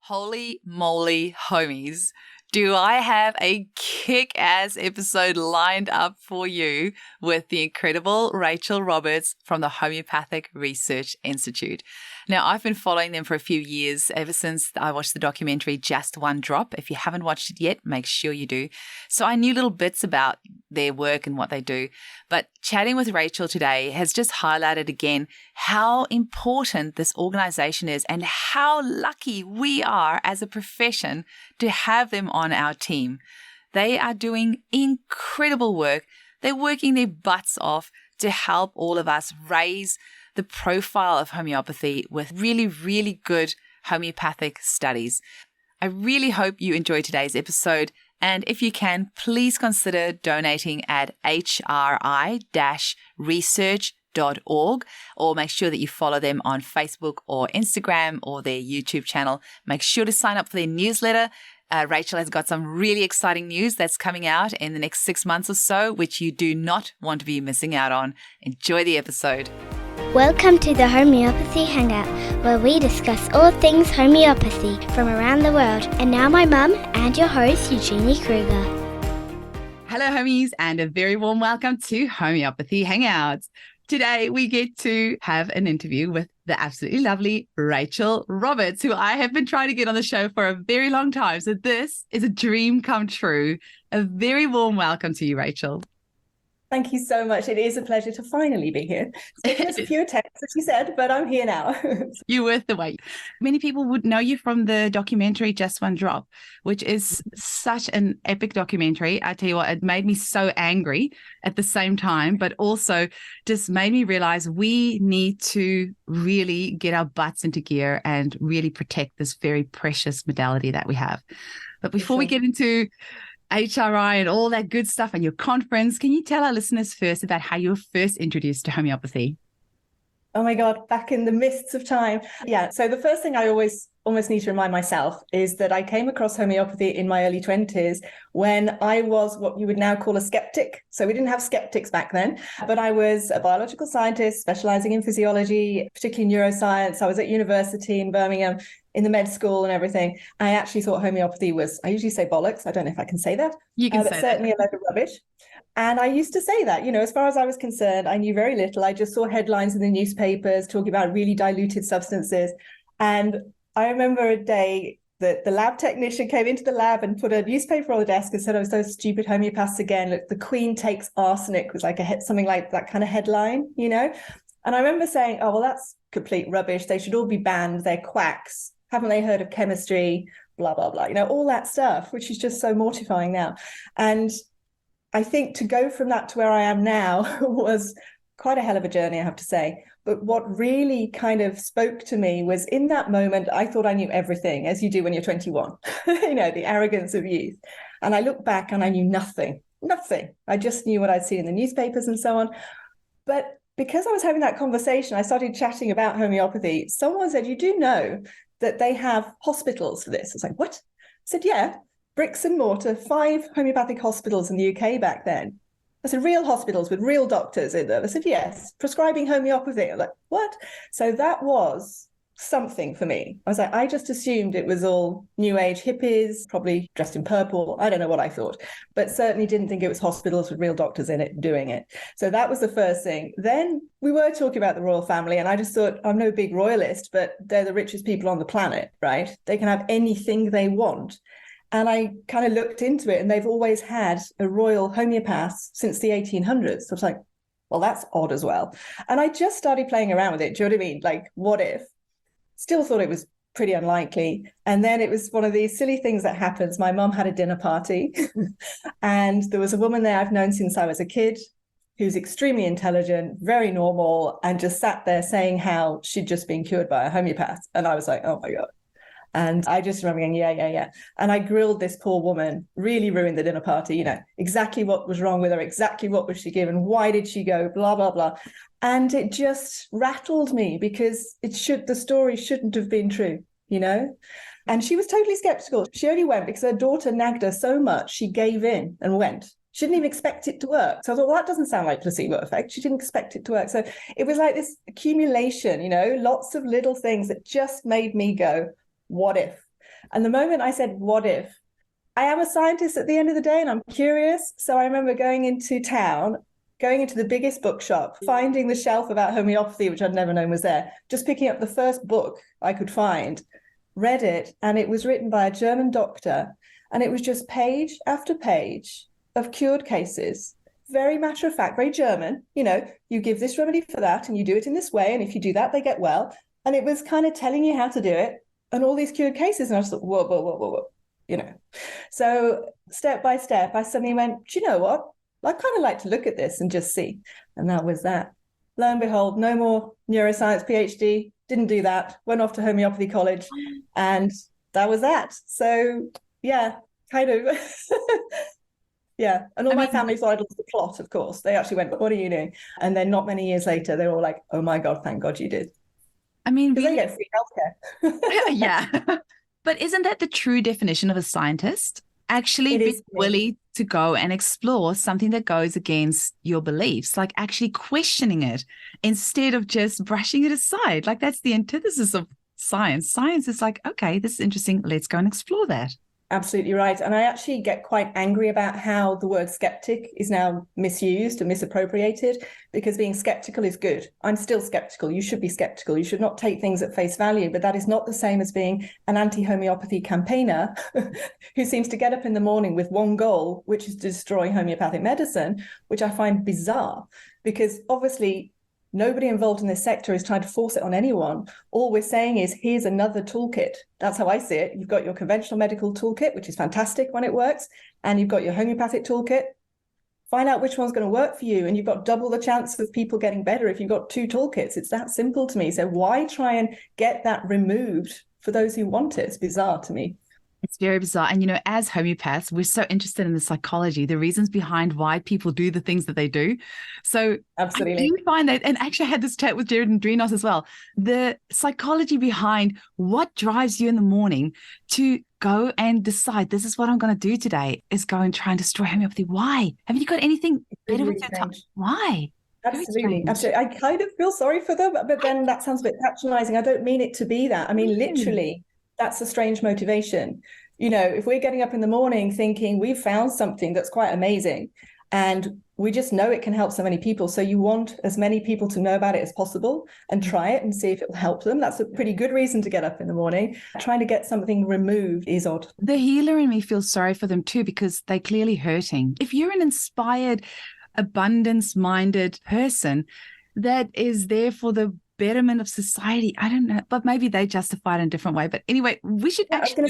Holy moly, homies. Do I have a kick-ass episode lined up for you with the incredible Rachael Roberts from the Homeopathic Research Institute. Now, I've been following them for a few years, ever since I watched the documentary Just One Drop. If you haven't watched it yet, make sure you do. So I knew little bits about their work and what they do. But chatting with Rachael today has just highlighted again how important this organization is and how lucky we are as a profession to have them on our team. They are doing incredible work. They're working their butts off to help all of us raise the profile of homeopathy with really, really good homeopathic studies. I really hope you enjoyed today's episode. And if you can, please consider donating at hri-research.org, or make sure that you follow them on Facebook or Instagram or their YouTube channel. Make sure to sign up for their newsletter. Rachael has got some really exciting news that's coming out in the next 6 months or so, which you do not want to be missing out on. Enjoy the episode. Welcome to the Homeopathy Hangout, where we discuss all things homeopathy from around the world. And now my mum and your host, Eugenie Kruger. Hello, homies, and a very warm welcome to Homeopathy Hangouts. Today, we get to have an interview with the absolutely lovely Rachael Roberts, who I have been trying to get on the show for a very long time. So this is a dream come true. A very warm welcome to you, Rachael. Thank you so much. It is a pleasure to finally be here. There's a few attempts, as you said, but I'm here now. You're worth the wait. Many people would know you from the documentary Just One Drop, which is such an epic documentary. I tell you what, it made me so angry at the same time, but also just made me realize we need to really get our butts into gear and really protect this very precious modality that we have. But before we get into HRI and all that good stuff and your conference, can you tell our listeners first about how you were first introduced to homeopathy? Oh my God, back in the mists of time. Yeah, so the first thing I almost need to remind myself is that I came across homeopathy in my early 20s when I was what you would now call a skeptic. So we didn't have skeptics back then, but I was a biological scientist specializing in physiology, particularly neuroscience. I was at university in Birmingham in the med school and everything. I actually thought homeopathy was, I usually say bollocks. I don't know if I can say that. You can say that. Certainly a load of rubbish. And I used to say that, as far as I was concerned, I knew very little. I just saw headlines in the newspapers talking about really diluted substances. And I remember a day that the lab technician came into the lab and put a newspaper on the desk and said, "Oh, those stupid homeopaths again. Look, the Queen takes arsenic," was like something like that kind of headline, And I remember saying, "Oh, well, that's complete rubbish. They should all be banned. They're quacks. Haven't they heard of chemistry? Blah, blah, blah." All that stuff, which is just so mortifying now. And I think to go from that to where I am now was quite a hell of a journey, I have to say. But what really kind of spoke to me was in that moment, I thought I knew everything, as you do when you're 21, the arrogance of youth. And I look back and I knew nothing. I just knew what I'd seen in the newspapers and so on. But because I was having that conversation, I started chatting about homeopathy. Someone said, "You do know that they have hospitals for this?" I was like, "What?" I said, "Yeah. Bricks and mortar, 5 homeopathic hospitals in the UK back then." I said, "Real hospitals with real doctors in them?" I said, "Yes, prescribing homeopathy." I'm like, "What?" So that was something for me. I was like, I just assumed it was all new age hippies, probably dressed in purple. I don't know what I thought, but certainly didn't think it was hospitals with real doctors in it doing it. So that was the first thing. Then we were talking about the royal family, and I just thought, I'm no big royalist, but they're the richest people on the planet, right? They can have anything they want. And I kind of looked into it, and they've always had a royal homeopath since the 1800s. So I was like, well, that's odd as well. And I just started playing around with it. Do you know what I mean? Like, what if? Still thought it was pretty unlikely. And then it was one of these silly things that happens. My mum had a dinner party and there was a woman there I've known since I was a kid who's extremely intelligent, very normal, and just sat there saying how she'd just been cured by a homeopath. And I was like, oh my God. And I just remember going, yeah. And I grilled this poor woman, really ruined the dinner party, exactly what was wrong with her, exactly what was she given, why did she go, blah, blah, blah. And it just rattled me because the story shouldn't have been true, And she was totally skeptical. She only went because her daughter nagged her so much, she gave in and went. She didn't even expect it to work. So I thought, well, that doesn't sound like placebo effect. She didn't expect it to work. So it was like this accumulation, lots of little things that just made me go, what if? And the moment I said, what if? I am a scientist at the end of the day and I'm curious. So I remember going into town, going into the biggest bookshop, finding the shelf about homeopathy, which I'd never known was there, just picking up the first book I could find, read it, and it was written by a German doctor. And it was just page after page of cured cases. Very matter of fact, very German. You give this remedy for that and you do it in this way. And if you do that, they get well. And it was kind of telling you how to do it and all these cured cases. And I just thought, whoa, whoa, whoa, whoa, whoa. So step by step, I suddenly went, do you know what? I kind of like to look at this and just see. And that was that. Lo and behold, no more neuroscience PhD. Didn't do that. Went off to homeopathy college. And that was that. So yeah, kind of. Yeah. And all my family thought I'd lost the plot, of course. They actually went, what are you doing? And then not many years later, they were all like, oh my God, thank God you did. I mean, because they get free healthcare. Yeah. But isn't that the true definition of a scientist? Actually being willing to go and explore something that goes against your beliefs, like actually questioning it instead of just brushing it aside. Like that's the antithesis of science. Science is like, okay, this is interesting. Let's go and explore that. Absolutely right. And I actually get quite angry about how the word skeptic is now misused and misappropriated, because being skeptical is good. I'm still skeptical. You should be skeptical. You should not take things at face value. But that is not the same as being an anti-homeopathy campaigner who seems to get up in the morning with one goal, which is to destroy homeopathic medicine, which I find bizarre, because obviously nobody involved in this sector is trying to force it on anyone. All we're saying is, here's another toolkit. That's how I see it. You've got your conventional medical toolkit, which is fantastic when it works, and you've got your homeopathic toolkit. Find out which one's going to work for you, and you've got double the chance of people getting better if you've got two toolkits. It's that simple to me. So why try and get that removed for those who want it? It's bizarre to me. It's very bizarre. And, as homeopaths, we're so interested in the psychology, the reasons behind why people do the things that they do. So absolutely, I do find that, and actually I had this chat with Jared and Drinos as well, the psychology behind what drives you in the morning to go and decide, this is what I'm going to do today, is go and try and destroy homeopathy. Why? Haven't you got anything better with your time? Why? Absolutely. I kind of feel sorry for them, but then that sounds a bit patronizing. I don't mean it to be that. I mean, literally, that's a strange motivation. If we're getting up in the morning thinking we've found something that's quite amazing and we just know it can help so many people, so you want as many people to know about it as possible and try it and see if it will help them, that's a pretty good reason to get up in the morning. Trying to get something removed is odd. The healer in me feels sorry for them too, because they're clearly hurting. If you're an inspired, abundance-minded person that is there for the betterment of society, I don't know, but maybe they justify it in a different way. But anyway, we should actually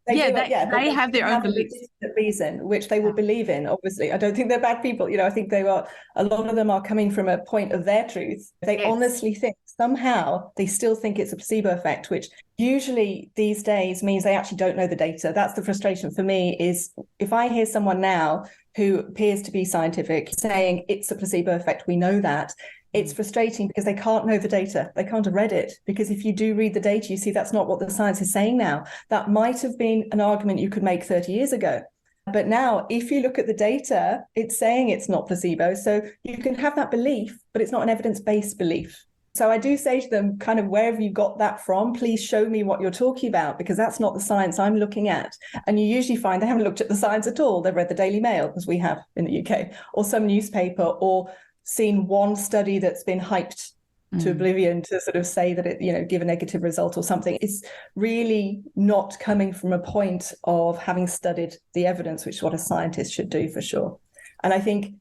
they have their own beliefs, reason which they will believe in. Obviously, I don't think they're bad people. I think a lot of them are coming from a point of their truth. They honestly think somehow they still think it's a placebo effect, which usually these days means they actually don't know the data. That's the frustration for me, is if I hear someone now who appears to be scientific saying it's a placebo effect, we know that. It's frustrating because they can't know the data. They can't have read it, because if you do read the data, you see that's not what the science is saying now. That might have been an argument you could make 30 years ago. But now, if you look at the data, it's saying it's not placebo. So you can have that belief, but it's not an evidence-based belief. So I do say to them, kind of, wherever you got that from, please show me what you're talking about, because that's not the science I'm looking at. And you usually find they haven't looked at the science at all. They've read the Daily Mail, as we have in the UK, or some newspaper, or seen one study that's been hyped to oblivion to sort of say that it, give a negative result or something. It's really not coming from a point of having studied the evidence, which is what a scientist should do for sure. And I think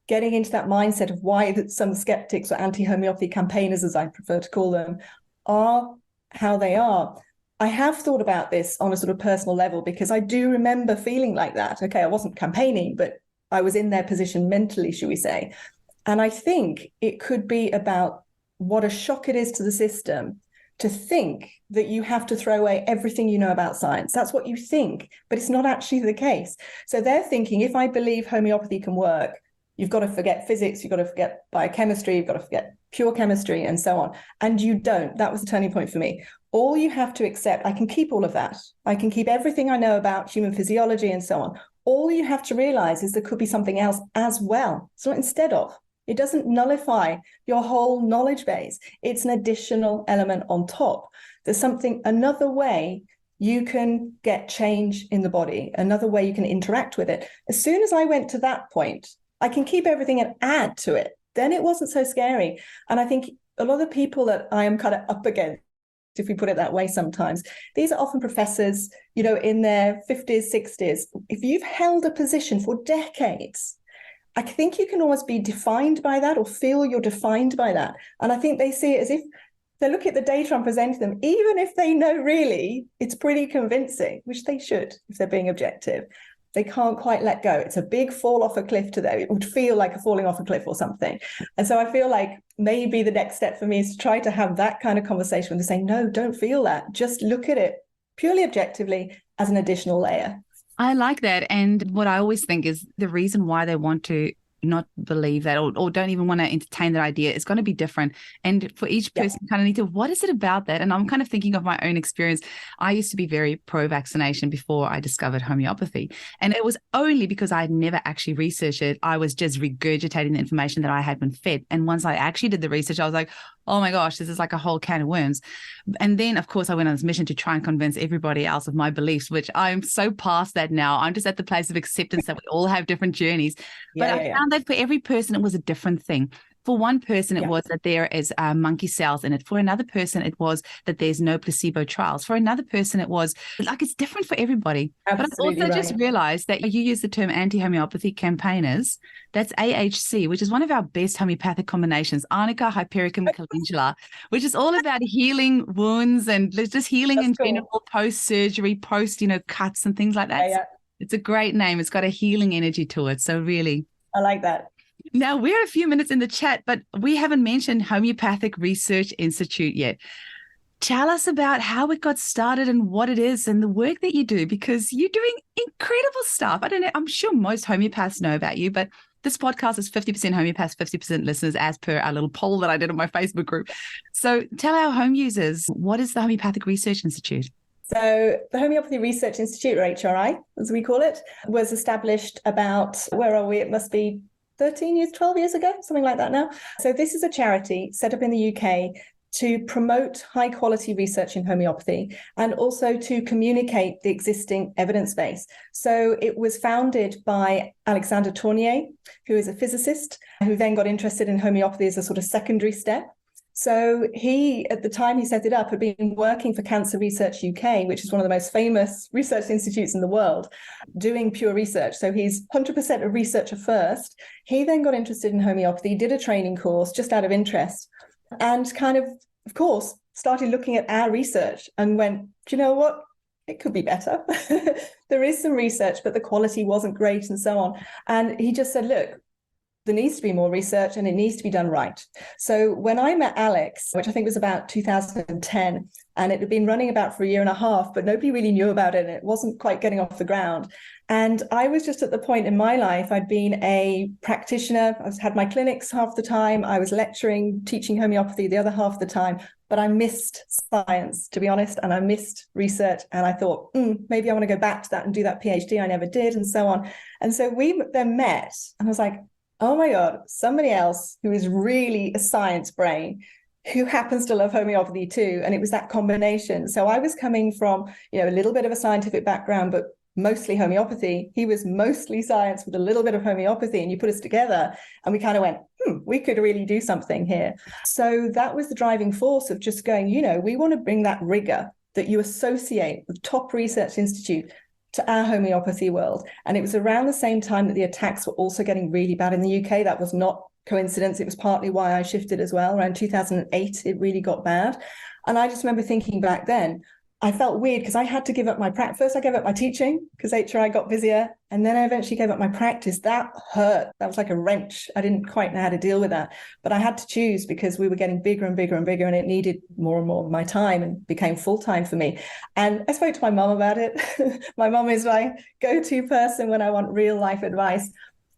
getting into that mindset of why that some skeptics or anti-homeopathy campaigners, as I prefer to call them, are how they are. I have thought about this on a sort of personal level, because I do remember feeling like that. Okay, I wasn't campaigning, but I was in their position mentally, should we say. And I think it could be about what a shock it is to the system to think that you have to throw away everything you know about science. That's what you think, but it's not actually the case. So they're thinking, if I believe homeopathy can work, you've got to forget physics, you've got to forget biochemistry, you've got to forget pure chemistry, and so on. And you don't. That was the turning point for me. All you have to accept, I can keep all of that. I can keep everything I know about human physiology and so on. All you have to realize is there could be something else as well. It's not instead of. It doesn't nullify your whole knowledge base. It's an additional element on top. There's another way you can get change in the body, another way you can interact with it. As soon as I went to that point, I can keep everything and add to it. Then it wasn't so scary. And I think a lot of the people that I am kind of up against, if we put it that way sometimes, these are often professors, in their 50s, 60s. If you've held a position for decades, I think you can almost be defined by that or feel you're defined by that. And I think they see it as if they look at the data I'm presenting them, even if they know really it's pretty convincing, which they should if they're being objective, they can't quite let go. It's a big fall off a cliff to them. It would feel like a falling off a cliff or something. And so I feel like maybe the next step for me is to try to have that kind of conversation when they say, no, don't feel that. Just look at it purely objectively as an additional layer. I like that. And what I always think is the reason why they want to not believe that or don't even want to entertain that idea is going to be different. And for each person, kind of need to, what is it about that? And I'm kind of thinking of my own experience. I used to be very pro-vaccination before I discovered homeopathy. And it was only because I had never actually researched it. I was just regurgitating the information that I had been fed. And once I actually did the research, I was like, oh my gosh, this is like a whole can of worms. And then, of course, I went on this mission to try and convince everybody else of my beliefs, which I'm so past that now. I'm just at the place of acceptance that we all have different journeys. But I found that for every person, it was a different thing. For one person, it was that there is monkey cells in it. For another person, it was that there's no placebo trials. For another person, it was like it's different for everybody. Absolutely. But I also just realized that you use the term anti-homeopathy campaigners. That's AHC, which is one of our best homeopathic combinations, Arnica, Hypericum, Calendula, which is all about healing wounds and just healing in general, post-surgery, cuts and things like that. Yeah. It's a great name. It's got a healing energy to it. So really. I like that. Now, we're a few minutes in the chat, but we haven't mentioned Homeopathic Research Institute yet. Tell us about how it got started and what it is and the work that you do, because you're doing incredible stuff. I don't know, I'm sure most homeopaths know about you, but this podcast is 50% homeopaths, 50% listeners, as per our little poll that I did on my Facebook group. So tell our home users, what is the Homeopathic Research Institute? So the Homeopathy Research Institute, or HRI, as we call it, was established about, where are we? It must be 13 years, 12 years ago, something like that now. So this is a charity set up in the UK to promote high quality research in homeopathy and also to communicate the existing evidence base. So it was founded by Alexander Tournier, who is a physicist, who then got interested in homeopathy as a sort of secondary step. So he, at the time he set it up, had been working for Cancer Research UK, which is one of the most famous research institutes in the world, doing pure research. So he's 100% a researcher first. He then got interested in homeopathy, did a training course just out of interest, and kind of course, started looking at our research and went, do you know what? It could be better. There is some research, but the quality wasn't great and so on. And he just said, look, there needs to be more research and it needs to be done right. So when I met Alex, which I think was about 2010, and it had been running about for a year and a half, but nobody really knew about it and it wasn't quite getting off the ground. And I was just at the point in my life, I'd been a practitioner, I had my clinics half the time, I was lecturing, teaching homeopathy the other half the time, but I missed science, to be honest, and I missed research. And I thought, maybe I want to go back to that and do that PhD. I never did, and so on. And so we then met, and I was like, oh my God, somebody else who is really a science brain, who happens to love homeopathy too. And it was that combination. So I was coming from, a little bit of a scientific background, but mostly homeopathy. He was mostly science with a little bit of homeopathy. And you put us together and we kind of went, we could really do something here. So that was the driving force of just going, we want to bring that rigor that you associate with top research institute to our homeopathy world. And it was around the same time that the attacks were also getting really bad in the UK. That was not coincidence. It was partly why I shifted as well. Around 2008, it really got bad. And I just remember thinking back then, I felt weird because I had to give up my practice. First, I gave up my teaching because HRI got busier. And then I eventually gave up my practice. That hurt. That was like a wrench. I didn't quite know how to deal with that. But I had to choose because we were getting bigger and bigger and bigger, and it needed more and more of my time and became full-time for me. And I spoke to my mom about it. My mom is my go-to person when I want real life advice.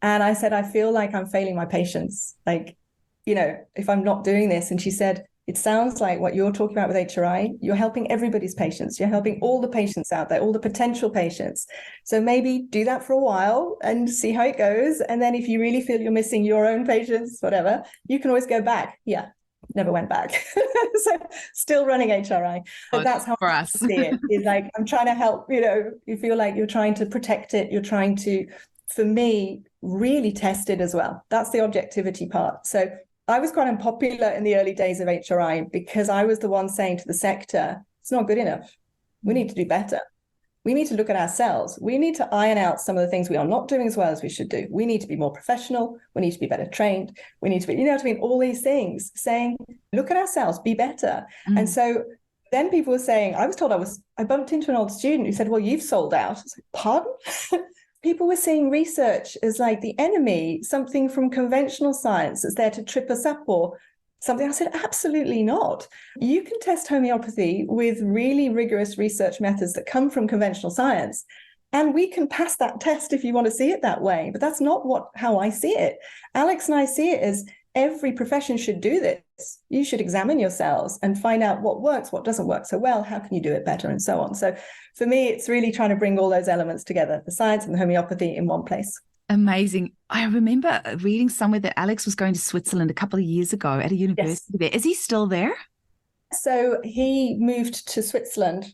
And I said, I feel like I'm failing my patients. Like, if I'm not doing this. And she said, it sounds like what you're talking about with HRI, you're helping everybody's patients. You're helping all the patients out there, all the potential patients. So maybe do that for a while and see how it goes. And then if you really feel you're missing your own patients, whatever, you can always go back. Yeah, never went back. So still running HRI. But that's how for I us. see it. It's like, I'm trying to help, you feel like you're trying to protect it. You're trying to, for me, really test it as well. That's the objectivity part. So I was quite unpopular in the early days of HRI because I was the one saying to the sector, it's not good enough. We need to do better. We need to look at ourselves. We need to iron out some of the things we are not doing as well as we should do. We need to be more professional. We need to be better trained. We need to be, all these things, saying, look at ourselves, be better. And so then people were saying, I bumped into an old student who said, well, you've sold out. I was like, pardon? People were seeing research as like the enemy, something from conventional science that's there to trip us up or something. I said, absolutely not. You can test homeopathy with really rigorous research methods that come from conventional science. And we can pass that test if you want to see it that way. But that's not how I see it. Alex and I see it as every profession should do this. You should examine yourselves and find out what works, what doesn't work so well, how can you do it better, and so on. So for me, it's really trying to bring all those elements together, the science and the homeopathy in one place. Amazing. I remember reading somewhere that Alex was going to Switzerland a couple of years ago at a university there. Is he still there? So he moved to Switzerland.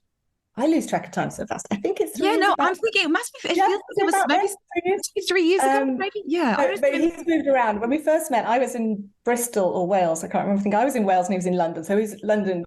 I lose track of time so fast. I think it's 3 years ago. I'm thinking it must be. It feels like it was maybe 3 years ago, maybe. Yeah. But he's moved around. When we first met, I was in Bristol or Wales. I can't remember. I think I was in Wales and he was in London. So he was London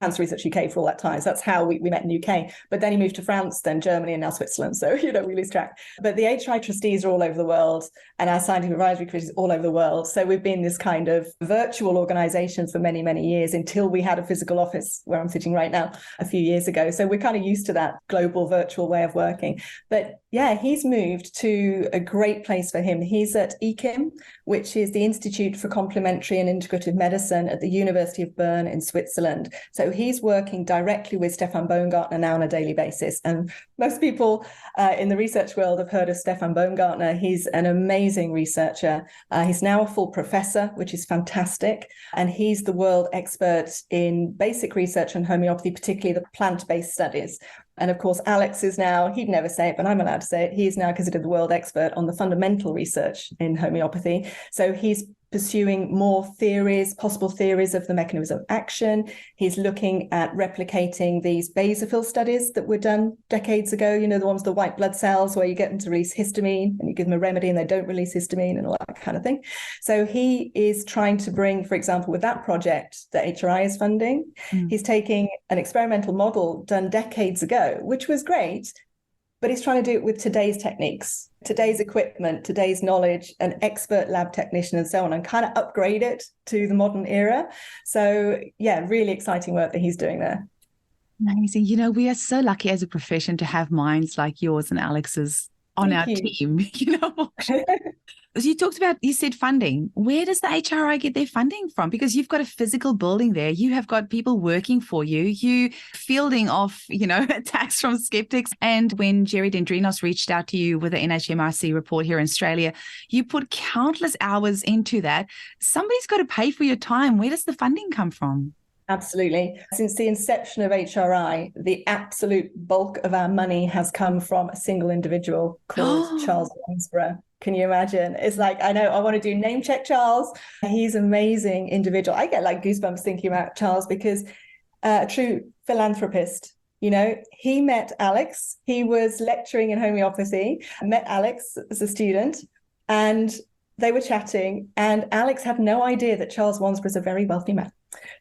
Cancer Research UK for all that time. So that's how we met in the UK. But then he moved to France, then Germany, and now Switzerland. So, we lose track. But the HRI trustees are all over the world, and our scientific advisory committee is all over the world. So we've been this kind of virtual organization for many, many years until we had a physical office where I'm sitting right now a few years ago. So we're kind of used to that global virtual way of working. But yeah, he's moved to a great place for him. He's at EKIM, which is the Institute for Complementary and Integrative Medicine at the University of Bern in Switzerland. So he's working directly with Stefan Baumgartner now on a daily basis. And most people in the research world have heard of Stefan Baumgartner. He's an amazing researcher. He's now a full professor, which is fantastic. And he's the world expert in basic research on homeopathy, particularly the plant-based studies. And of course, Alex is now, he'd never say it, but I'm allowed to say it, he is now considered the world expert on the fundamental research in homeopathy. So he's pursuing more theories, possible theories of the mechanism of action. He's looking at replicating these basophil studies that were done decades ago, the ones with the white blood cells where you get them to release histamine and you give them a remedy and they don't release histamine and all that kind of thing. So he is trying to bring, for example, with that project that HRI is funding, he's taking an experimental model done decades ago, which was great, but he's trying to do it with today's techniques, today's equipment, today's knowledge, an expert lab technician and so on, and kind of upgrade it to the modern era. So yeah, really exciting work that he's doing there. Amazing. We are so lucky as a profession to have minds like yours and Alex's on our team. You said funding. Where does the HRI get their funding from? Because you've got a physical building there. You have got people working for you. You fielding off, attacks from skeptics. And when Jerry Dendrinos reached out to you with the NHMRC report here in Australia, you put countless hours into that. Somebody's got to pay for your time. Where does the funding come from? Absolutely. Since the inception of HRI, the absolute bulk of our money has come from a single individual called Charles Wansborough. Can you imagine? It's like, I know I want to do name check Charles. He's an amazing individual. I get like goosebumps thinking about Charles because a true philanthropist. He met Alex. He was lecturing in homeopathy, met Alex as a student, and they were chatting. And Alex had no idea that Charles Wansborough is a very wealthy man.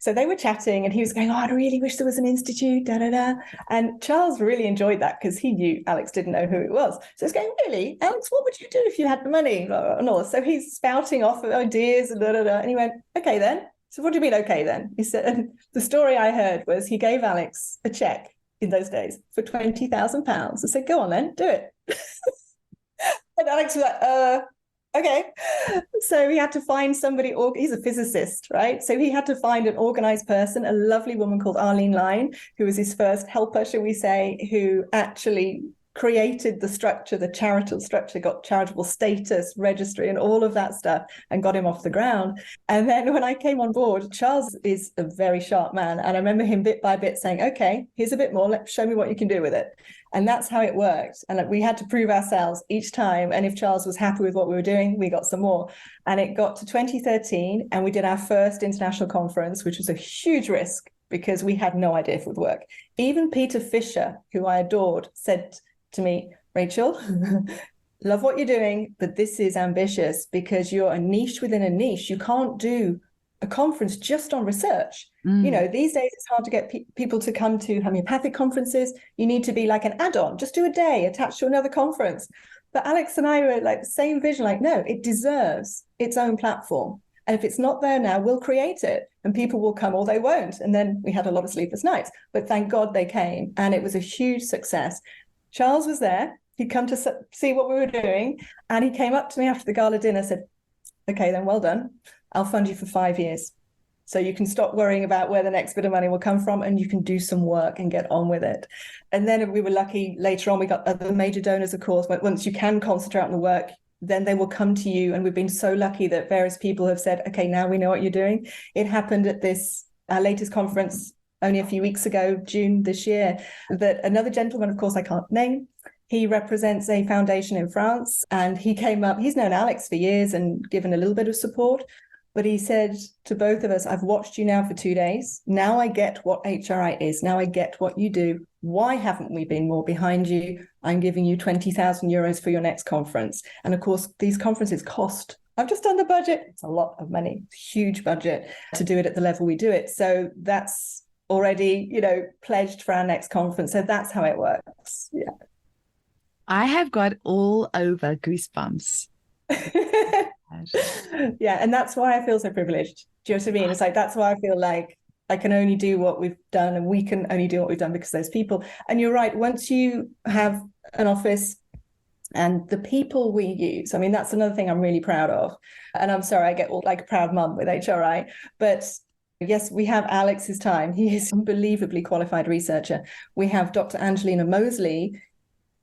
So they were chatting and he was going, I really wish there was an institute, And Charles really enjoyed that because he knew Alex didn't know who it was. So he's going, really, Alex, what would you do if you had the money? And all. So he's spouting off ideas and And he went, okay, then. So what do you mean, okay, then? He said, and the story I heard was he gave Alex a check in those days for £20,000 and said, go on then, do it. And Alex was like, okay. So he had to find somebody, he's a physicist, right? So he had to find an organized person, a lovely woman called Arlene Line, who was his first helper, shall we say, who actually created the structure, the charitable structure, got charitable status, registry, and all of that stuff, and got him off the ground. And then when I came on board, Charles is a very sharp man. And I remember him bit by bit saying, okay, here's a bit more, show me what you can do with it. And that's how it worked. And we had to prove ourselves each time. And if Charles was happy with what we were doing, we got some more. And it got to 2013, and we did our first international conference, which was a huge risk because we had no idea if it would work. Even Peter Fisher, who I adored, said to me, Rachel, love what you're doing, but this is ambitious because you're a niche within a niche. You can't do a conference just on research. You know, these days it's hard to get people to come to homeopathic conferences. You need to be like an add-on, just do a day attached to another conference. But Alex and I were like the same vision, like, no, it deserves its own platform. And if it's not there now, we'll create it and people will come or they won't. And then we had a lot of sleepless nights, but thank God they came. And it was a huge success. Charles was there. He'd come to see what we were doing. And he came up to me after the gala dinner and said, okay, then well done. I'll fund you for 5 years. So you can stop worrying about where the next bit of money will come from and you can do some work and get on with it. And then we were lucky later on, we got other major donors, of course, but once you can concentrate on the work, then they will come to you. And we've been so lucky that various people have said, okay, now we know what you're doing. It happened at our latest conference only a few weeks ago, June this year, that another gentleman, of course, I can't name, he represents a foundation in France, and he came up, he's known Alex for years and given a little bit of support, but he said to both of us, I've watched you now for 2 days. Now I get what HRI is. Now I get what you do. Why haven't we been more behind you? I'm giving you 20,000 euros for your next conference. And of course, these conferences cost. I've just done the budget. It's a lot of money, huge budget to do it at the level we do it. So that's already, you know, pledged for our next conference. So that's how it works. Yeah. I have got all over goosebumps. Yeah. And that's why I feel so privileged. Do you know what I mean? It's like, that's why I feel like I can only do what we've done and we can only do what we've done because there's people. And you're right. Once you have an office and the people we use, I mean, that's another thing I'm really proud of. And I'm sorry, I get all like a proud mum with HRI, but yes, we have Alex's time. He is an unbelievably qualified researcher. We have Dr. Angelina Mosley,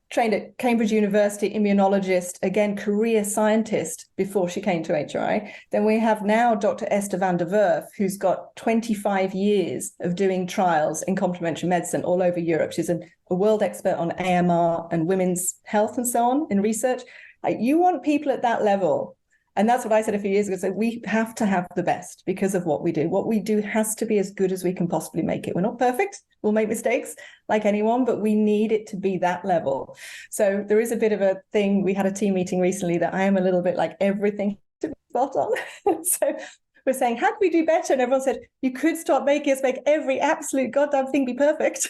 trained at Cambridge University, immunologist, again, career scientist before she came to HRI. Then we have now Dr. Esther van der Werf, who's got 25 years of doing trials in complementary medicine all over Europe. She's a world expert on AMR and women's health and so on in research. Like, you want people at that level. And that's what I said a few years ago. So we have to have the best because of what we do. What we do has to be as good as we can possibly make it. We're not perfect. We'll make mistakes like anyone, but we need it to be that level. So there is a bit of a thing. We had a team meeting recently that I am a little bit like everything to be spot on. So we're saying, how do we do better? And everyone said, you could start making us make every absolute goddamn thing be perfect.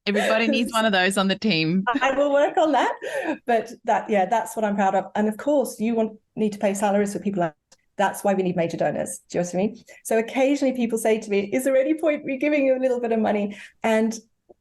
Everybody needs one of those on the team. I will work on that. But that's what I'm proud of. And of course, you need to pay salaries for people. That's why we need major donors. Do you know what I mean? So occasionally people say to me, is there any point me giving you a little bit of money? And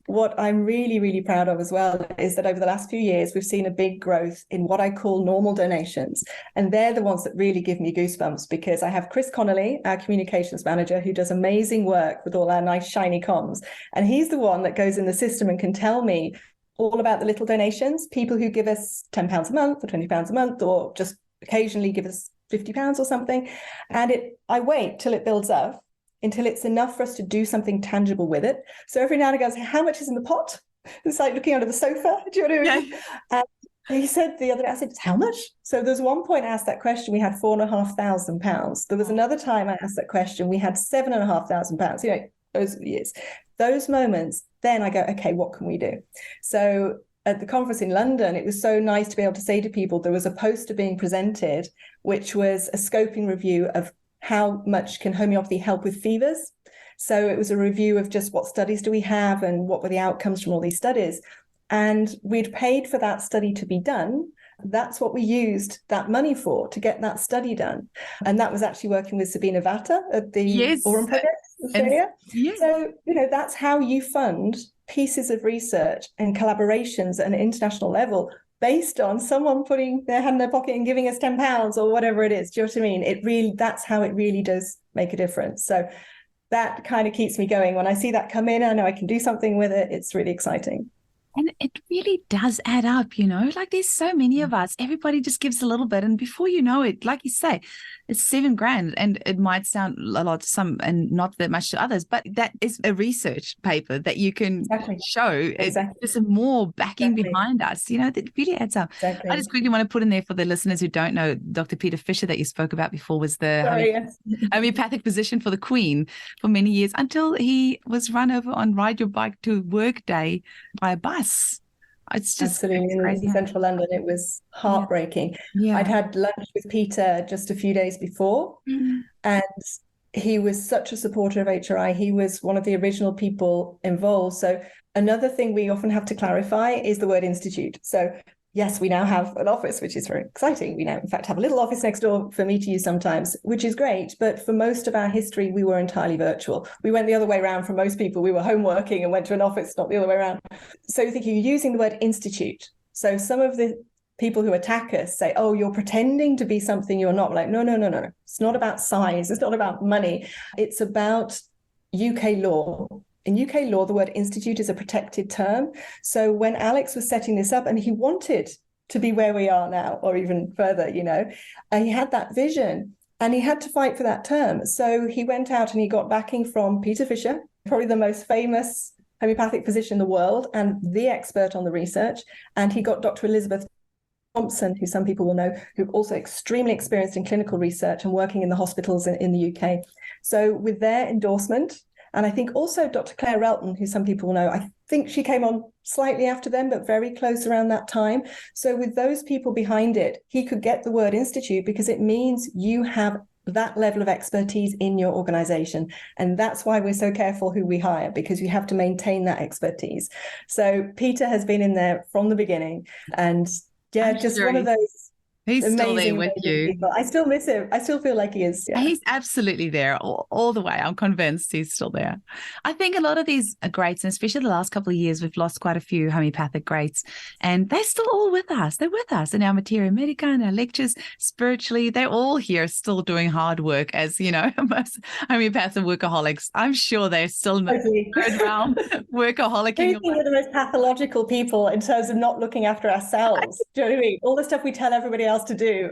what I'm really, really proud of as well is that over the last few years, we've seen a big growth in what I call normal donations. And they're the ones that really give me goosebumps, because I have Chris Connolly, our communications manager, who does amazing work with all our nice shiny comms. And he's the one that goes in the system and can tell me all about the little donations, people who give us £10 a month or £20 a month, or just occasionally give us £50 or something. And I wait till it builds up, until it's enough for us to do something tangible with it. So every now and again, I say, how much is in the pot? It's like looking under the sofa. Do you know what I mean? Yeah. And he said the other day, I said, how much? So there's one point I asked that question, we had £4,500. There was another time I asked that question, we had £7,500. You know, those years, those moments, then I go, okay, what can we do? So at the conference in London, it was so nice to be able to say to people, there was a poster being presented, which was a scoping review of how much can homeopathy help with fevers. So it was a review of just what studies do we have and what were the outcomes from all these studies. And we'd paid for that study to be done. That's what we used that money for, to get that study done. And that was actually working with Sabina Vata at the Aurum Project in Australia. Yes. So, you know, that's how you fund pieces of research and collaborations at an international level, based on someone putting their hand in their pocket and giving us £10 or whatever it is. Do you know what I mean? That's how it really does make a difference. So that kind of keeps me going. When I see that come in, I know I can do something with it. It's really exciting. And it really does add up, like there's so many of us, everybody just gives a little bit. And before you know it, like you say, it's $7,000 and it might sound a lot to some and not that much to others, but that is a research paper that you can show. Exactly. There's some more backing behind us, that really adds up. Exactly. I just quickly want to put in there for the listeners who don't know, Dr. Peter Fisher that you spoke about before was the homeopathic physician for the Queen for many years until he was run over on Ride Your Bike to Work Day by a bus. It's just absolutely in central London. It was heartbreaking. Yeah. I'd had lunch with Peter just a few days before, and he was such a supporter of HRI. He was one of the original people involved. So another thing we often have to clarify is the word institute. So yes, we now have an office, which is very exciting. We now, in fact, have a little office next door for me to use sometimes, which is great. But for most of our history, we were entirely virtual. We went the other way around for most people. We were home working and went to an office, not the other way around. So you think you're using the word institute. So some of the people who attack us say, oh, you're pretending to be something you're not. Like, no. It's not about size. It's not about money. It's about UK law. In UK law, the word institute is a protected term. So when Alex was setting this up and he wanted to be where we are now, or even further, he had that vision and he had to fight for that term. So he went out and he got backing from Peter Fisher, probably the most famous homeopathic physician in the world and the expert on the research. And he got Dr. Elizabeth Thompson, who some people will know, who also extremely experienced in clinical research and working in the hospitals in the UK. So with their endorsement, and I think also Dr. Claire Relton, who some people know, I think she came on slightly after them, but very close around that time. So with those people behind it, he could get the word institute because it means you have that level of expertise in your organization. And that's why we're so careful who we hire, because you have to maintain that expertise. So Peter has been in there from the beginning. And just one of those. He's still there with you. People. I still miss him. I still feel like he is. Yeah. He's absolutely there all the way. I'm convinced he's still there. I think a lot of these greats, and especially the last couple of years, we've lost quite a few homeopathic greats, and they're still all with us. They're with us in our Materia Medica and our lectures spiritually. They're all here still doing hard work as, most homeopathic workaholics. I'm sure they're still in the third realm workaholic. I think we're the most pathological people in terms of not looking after ourselves. Do you know what I mean? All the stuff we tell everybody else to do.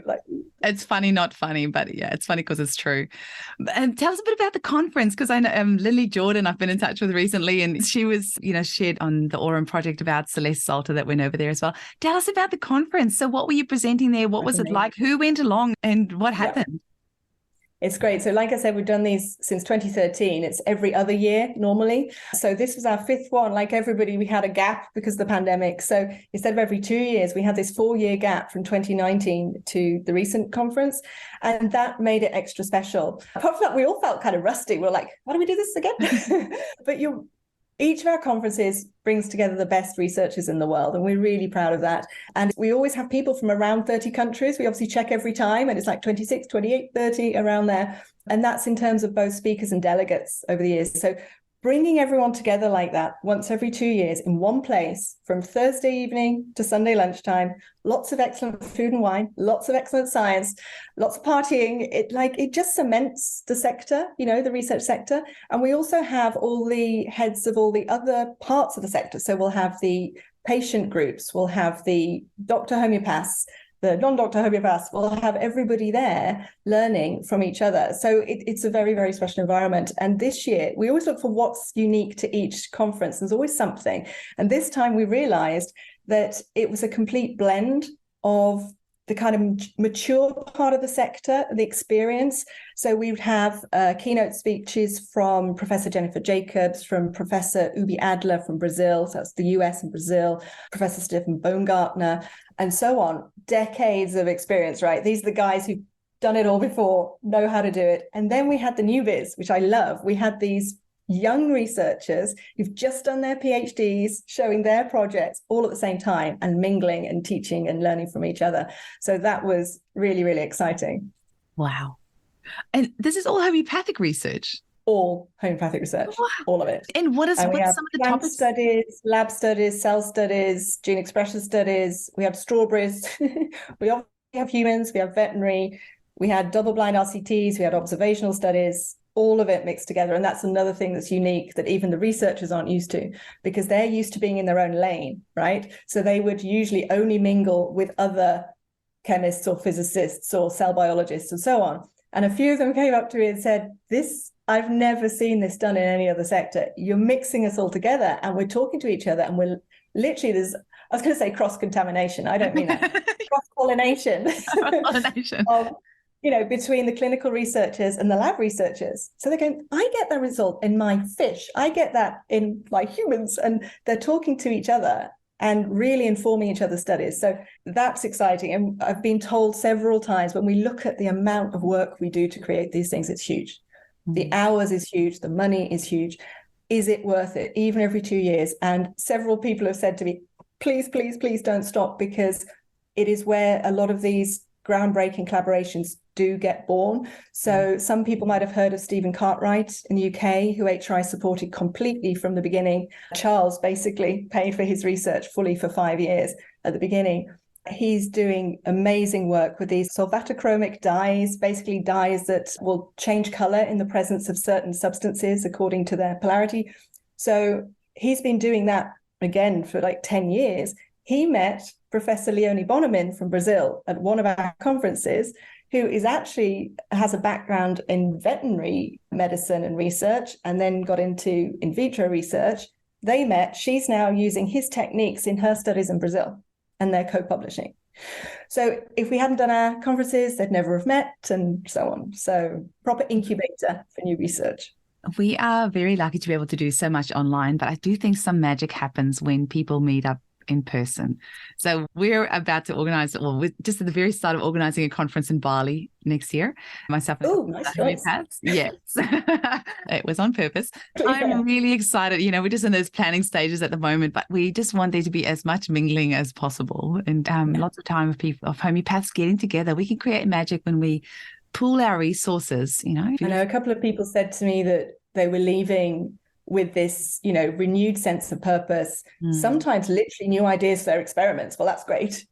It's funny, not funny, but yeah, it's funny because it's true. And tell us a bit about the conference, because I know Lily Jordan I've been in touch with recently, and she was, shared on the Aurum project about Celeste Salter that went over there as well. Tell us about the conference. So what were you presenting there? What was it like? Who went along and what happened? It's great. So like I said, we've done these since 2013. It's every other year normally. So this was our fifth one. Like everybody, we had a gap because of the pandemic. So instead of every 2 years, we had this 4-year gap from 2019 to the recent conference. And that made it extra special. Apart from that, we all felt kind of rusty. We're like, why do we do this again? But each of our conferences brings together the best researchers in the world, and we're really proud of that. And we always have people from around 30 countries. We obviously check every time, and it's like 26, 28, 30 around there. And that's in terms of both speakers and delegates over the years. So bringing everyone together like that once every 2 years in one place from Thursday evening to Sunday lunchtime, lots of excellent food and wine, lots of excellent science, lots of partying. It just cements the sector, the research sector. And we also have all the heads of all the other parts of the sector. So we'll have the patient groups, we'll have the doctor homeopaths, the non-doctor homeopaths, will have everybody there learning from each other. So it's a very, very special environment. And this year, we always look for what's unique to each conference. There's always something. And this time we realized that it was a complete blend of the kind of mature part of the sector, the experience. So we would have keynote speeches from Professor Jennifer Jacobs, from Professor Ubi Adler from Brazil, so that's the US and Brazil, Professor Stephen Baumgartner, and so on. Decades of experience, right? These are the guys who've done it all before, know how to do it. And then we had the newbies, which I love. We had these young researchers who've just done their PhDs, showing their projects all at the same time and mingling and teaching and learning from each other. So that was really, really exciting. Wow. And this is all homeopathic research? All homeopathic research, all of it. And what's some of the topics? Studies, lab studies, cell studies, gene expression studies. We have strawberries. We have humans, we have veterinary, we had double-blind RCTs, we had observational studies. all of it mixed together. And that's another thing that's unique that even the researchers aren't used to, because they're used to being in their own lane, right? So they would usually only mingle with other chemists or physicists or cell biologists and so on. And a few of them came up to me and said, I've never seen this done in any other sector. You're mixing us all together and we're talking to each other, and we're literally, I was going to say cross-contamination. I don't mean that. Cross-pollination. Pollination. Between the clinical researchers and the lab researchers. So they're going, I get that result in my fish. I get that in my humans. And they're talking to each other and really informing each other's studies. So that's exciting. And I've been told several times, when we look at the amount of work we do to create these things, it's huge. The hours is huge. The money is huge. Is it worth it? Even every 2 years. And several people have said to me, please, please, please don't stop, because it is where a lot of these groundbreaking collaborations do get born. So some people might have heard of Stephen Cartwright in the UK, who HRI supported completely from the beginning. Charles basically paid for his research fully for 5 years at the beginning. He's doing amazing work with these solvatochromic dyes, basically dyes that will change color in the presence of certain substances according to their polarity. So he's been doing that again for like 10 years. He met Professor Leone Bonomin from Brazil at one of our conferences, who has a background in veterinary medicine and research, and then got into in vitro research. They met. She's now using his techniques in her studies in Brazil, and they're co-publishing. So if we hadn't done our conferences, they'd never have met, and so on. So proper incubator for new research. We are very lucky to be able to do so much online, but I do think some magic happens when people meet up in person. So we're about to organize, we're just at the very start of organizing a conference in Bali next year. Myself and nice choice. Yes. It was on purpose. I'm really excited. We're just in those planning stages at the moment, but we just want there to be as much mingling as possible, and lots of time of homeopaths getting together. We can create magic when we pool our resources. I know a couple of people said to me that they were leaving with this, renewed sense of purpose, sometimes literally new ideas for their experiments. Well, that's great,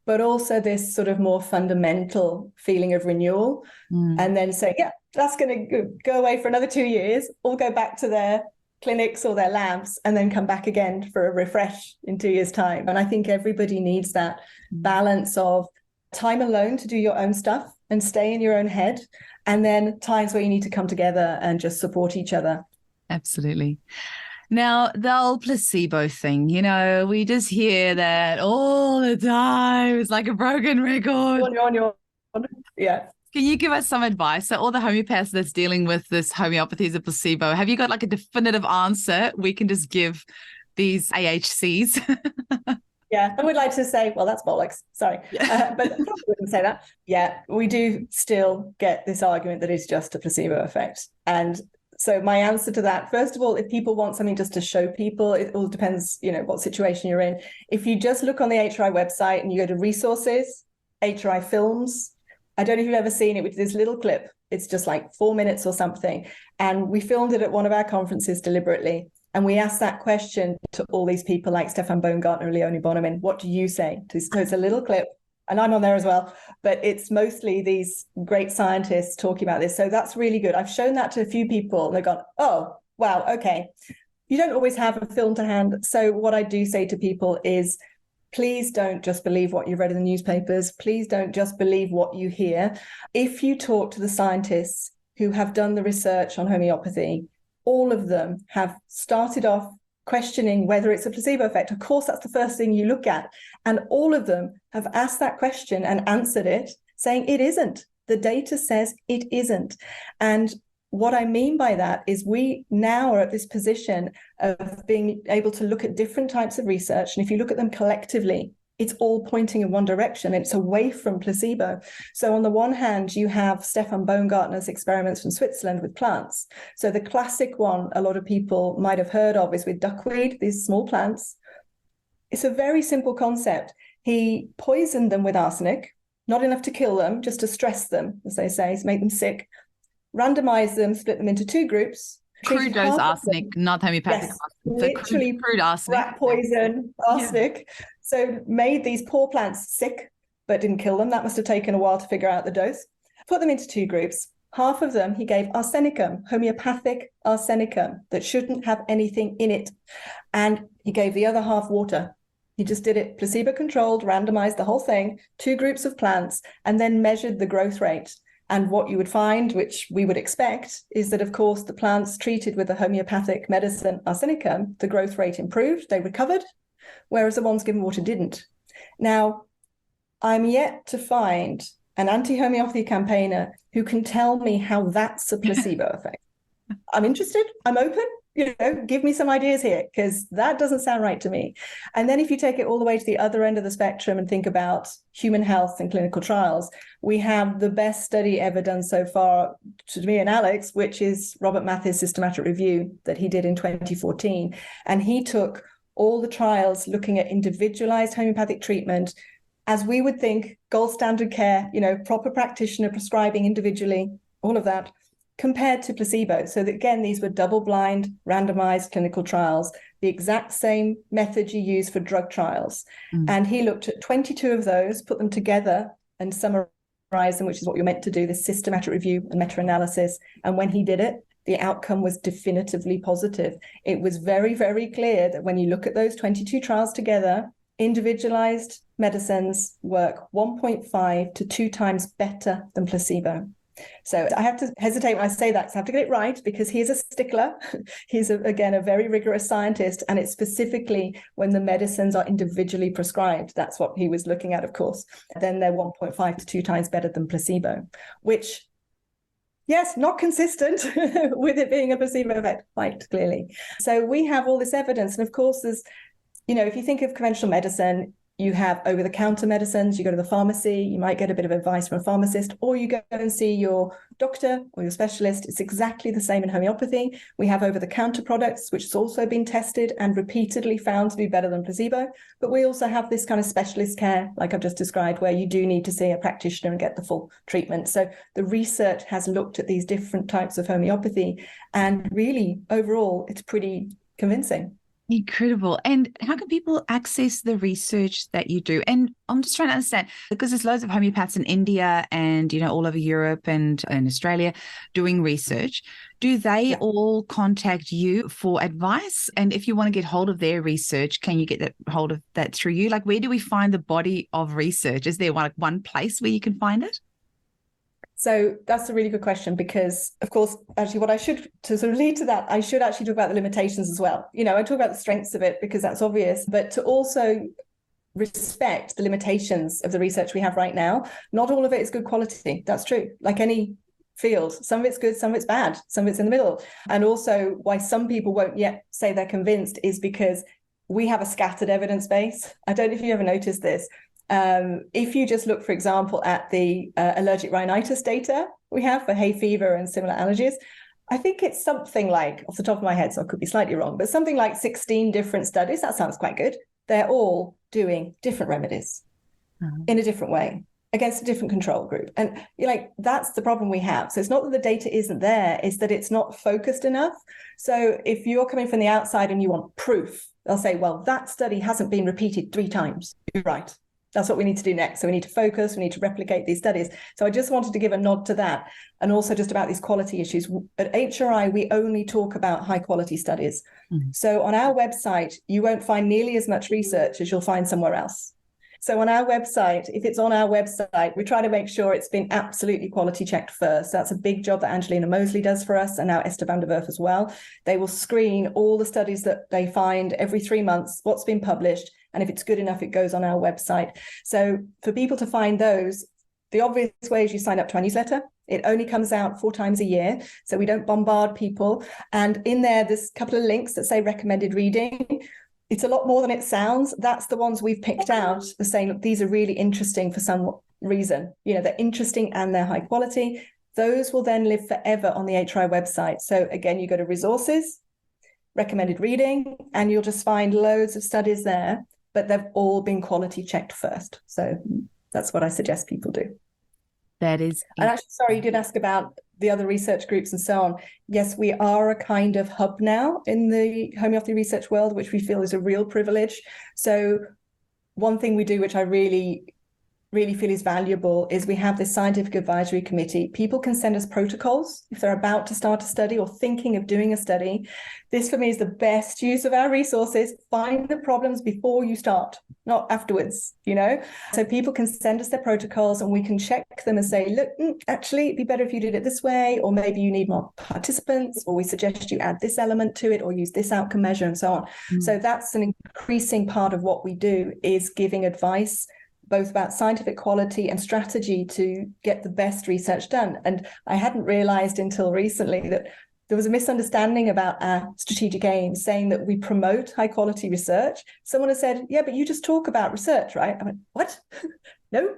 but also this sort of more fundamental feeling of renewal. And then say, that's going to go away for another 2 years, or go back to their clinics or their labs, and then come back again for a refresh in 2 years' time. And I think everybody needs that balance of time alone to do your own stuff and stay in your own head, and then times where you need to come together and just support each other. Absolutely. Now, the old placebo thing, we just hear that all the time. It's like a broken record. Yeah. Can you give us some advice? So all the homeopaths that's dealing with this homeopathy as a placebo, have you got like a definitive answer we can just give these AHCs? Yeah, I would like to say, well, that's bollocks. Sorry. But I probably wouldn't say that. Yeah, we do still get this argument that it's just a placebo effect. And so my answer to that, first of all, if people want something just to show people, it all depends, what situation you're in. If you just look on the HRI website and you go to resources, HRI films, I don't know if you've ever seen it, with this little clip. It's just like 4 minutes or something. And we filmed it at one of our conferences deliberately. And we asked that question to all these people like Stefan Baumgartner, Leone Bonomin. What do you say? So it's a little clip, and I'm on there as well, but it's mostly these great scientists talking about this. So that's really good. I've shown that to a few people, and they've gone, oh, wow, okay. You don't always have a film to hand. So what I do say to people is, please don't just believe what you've read in the newspapers. Please don't just believe what you hear. If you talk to the scientists who have done the research on homeopathy, all of them have started off questioning whether it's a placebo effect. Of course, that's the first thing you look at. And all of them have asked that question and answered it, saying it isn't. The data says it isn't. And what I mean by that is we now are at this position of being able to look at different types of research. And if you look at them collectively, it's all pointing in one direction. It's away from placebo. So on the one hand, you have Stefan Baumgartner's experiments from Switzerland with plants. So the classic one a lot of people might have heard of is with duckweed, these small plants. It's a very simple concept. He poisoned them with arsenic, not enough to kill them, just to stress them, as they say, to make them sick, randomized them, split them into 2 groups. Crude dose arsenic, not homeopathic. Yes, arsenic. So literally crude arsenic. Rat poison, arsenic. Yeah. So made these poor plants sick, but didn't kill them. That must have taken a while to figure out the dose. Put them into 2 groups. half of them he gave arsenicum, homeopathic arsenicum, that shouldn't have anything in it. And he gave the other half water. He just did it placebo-controlled, randomized the whole thing, 2 groups of plants, and then measured the growth rate. And what you would find, which we would expect, is that, of course, the plants treated with the homeopathic medicine arsenicum, the growth rate improved, they recovered, whereas the ones given water didn't. Now, I'm yet to find an anti-homeopathy campaigner who can tell me how that's a placebo effect. I'm interested. I'm open. Give me some ideas here, because that doesn't sound right to me. And then if you take it all the way to the other end of the spectrum and think about human health and clinical trials, we have the best study ever done so far, to me and Alex, which is Robert Mathis' systematic review that he did in 2014. And he took all the trials looking at individualized homeopathic treatment, as we would think, gold standard care, proper practitioner prescribing individually, all of that, compared to placebo. So that, again, these were double-blind, randomized clinical trials, the exact same method you use for drug trials. And he looked at 22 of those, put them together and summarized them, which is what you're meant to do, this systematic review and meta-analysis. And when he did it, the outcome was definitively positive. It was very, very clear that when you look at those 22 trials together, individualized medicines work 1.5 to 2 times better than placebo. So I have to hesitate when I say that, because I have to get it right, because he's a stickler. He's, again, a very rigorous scientist. And it's specifically when the medicines are individually prescribed. That's what he was looking at, of course. Then they're 1.5 to 2 times better than placebo, which, yes, not consistent with it being a placebo effect, quite clearly. So we have all this evidence. And of course, there's, if you think of conventional medicine, you have over-the-counter medicines. You go to the pharmacy, you might get a bit of advice from a pharmacist, or you go and see your doctor or your specialist. It's exactly the same in homeopathy. We have over-the-counter products, which has also been tested and repeatedly found to be better than placebo. But we also have this kind of specialist care, like I've just described, where you do need to see a practitioner and get the full treatment. So the research has looked at these different types of homeopathy, and really, overall, it's pretty convincing. Incredible. And how can people access the research that you do? And I'm just trying to understand, because there's loads of homeopaths in India and, all over Europe and in Australia doing research. Do they all contact you for advice? And if you want to get hold of their research, can you get hold of that through you? Like, where do we find the body of research? Is there one place where you can find it? So that's a really good question, because, of course, actually to sort of lead to that, I should actually talk about the limitations as well. I talk about the strengths of it because that's obvious, but to also respect the limitations of the research we have right now. Not all of it is good quality. That's true. Like any field, some of it's good, some of it's bad, some of it's in the middle. And also why some people won't yet say they're convinced is because we have a scattered evidence base. I don't know if you ever noticed this. If you just look, for example, at the allergic rhinitis data we have for hay fever and similar allergies, I think it's something like, off the top of my head, so I could be slightly wrong, but something like 16 different studies. That sounds quite good. They're all doing different remedies in a different way against a different control group. And that's the problem we have. So it's not that the data isn't there, it's that it's not focused enough. So if you're coming from the outside and you want proof, they'll say, well, that study hasn't been repeated 3 times. You're right. That's what we need to do next. So we need to focus, we need to replicate these studies. So I just wanted to give a nod to that. And also just about these quality issues. At HRI, we only talk about high quality studies. So on our website, you won't find nearly as much research as you'll find somewhere else. So on our website, if it's on our website, we try to make sure it's been absolutely quality checked first. That's a big job that Angelina Mosley does for us, and now Esther van der Werf as well. They will screen all the studies that they find every 3 months, what's been published, and if it's good enough, it goes on our website. So for people to find those, the obvious way is you sign up to our newsletter. It only comes out 4 times a year, so we don't bombard people. And in there's a couple of links that say recommended reading. It's a lot more than it sounds. That's the ones we've picked out, saying, look, these are really interesting for some reason. They're interesting and they're high quality. Those will then live forever on the HRI website. So again, you go to resources, recommended reading, and you'll just find loads of studies there, but they've all been quality checked first. So that's what I suggest people do. That is. And actually, sorry, you did ask about the other research groups and so on. Yes, we are a kind of hub now in the homeopathy research world, which we feel is a real privilege. So one thing we do, which I really really feel is valuable is we have this scientific advisory committee. People can send us protocols if they're about to start a study or thinking of doing a study. This for me is the best use of our resources. Find the problems before you start, not afterwards, So people can send us their protocols and we can check them and say, look, actually it'd be better if you did it this way, or maybe you need more participants, or we suggest you add this element to it or use this outcome measure and so on. So that's an increasing part of what we do, is giving advice both about scientific quality and strategy to get the best research done. And I hadn't realized until recently that there was a misunderstanding about our strategic aims, saying that we promote high quality research. Someone has said, yeah, but you just talk about research, right? I went, what? No.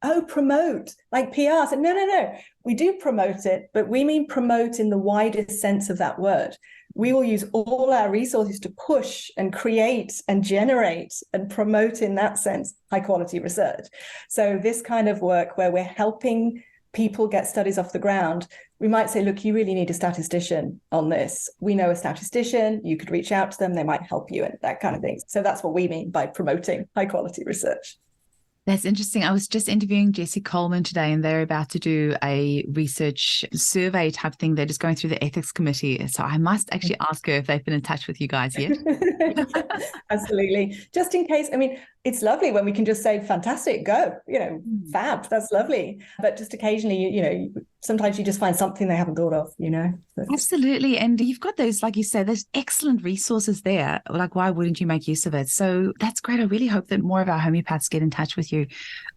Oh, promote, like PR. I said, no. We do promote it, but we mean promote in the widest sense of that word. We will use all our resources to push and create and generate and promote, in that sense, high quality research. So this kind of work where we're helping people get studies off the ground, we might say, look, you really need a statistician on this. We know a statistician, you could reach out to them, they might help you, and that kind of thing. So that's what we mean by promoting high quality research. That's interesting. I was just interviewing Jessie Coleman today, and they're about to do a research survey type thing. They're just going through the ethics committee. So I must actually ask her if they've been in touch with you guys yet. Absolutely. Just in case, I mean, it's lovely when we can just say, fantastic, go, fab, that's lovely. But just occasionally, sometimes you just find something they haven't thought of, Absolutely. And you've got those, like you said, there's excellent resources there. Like, why wouldn't you make use of it? So that's great. I really hope that more of our homeopaths get in touch with you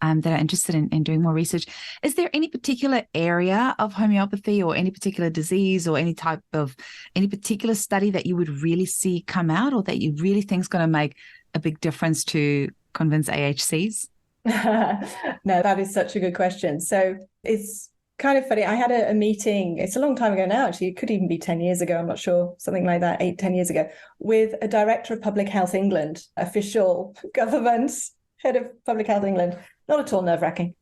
that are interested in doing more research. Is there any particular area of homeopathy or any particular disease or any particular study that you would really see come out, or that you really think is going to make a big difference to convince AHCs? No, that is such a good question. So it's kind of funny. I had a meeting, it's a long time ago now, actually, it could even be 10 years ago, I'm not sure, something like that, 8-10 years ago, with a director of Public Health England, official government, head of Public Health England, not at all nerve-wracking.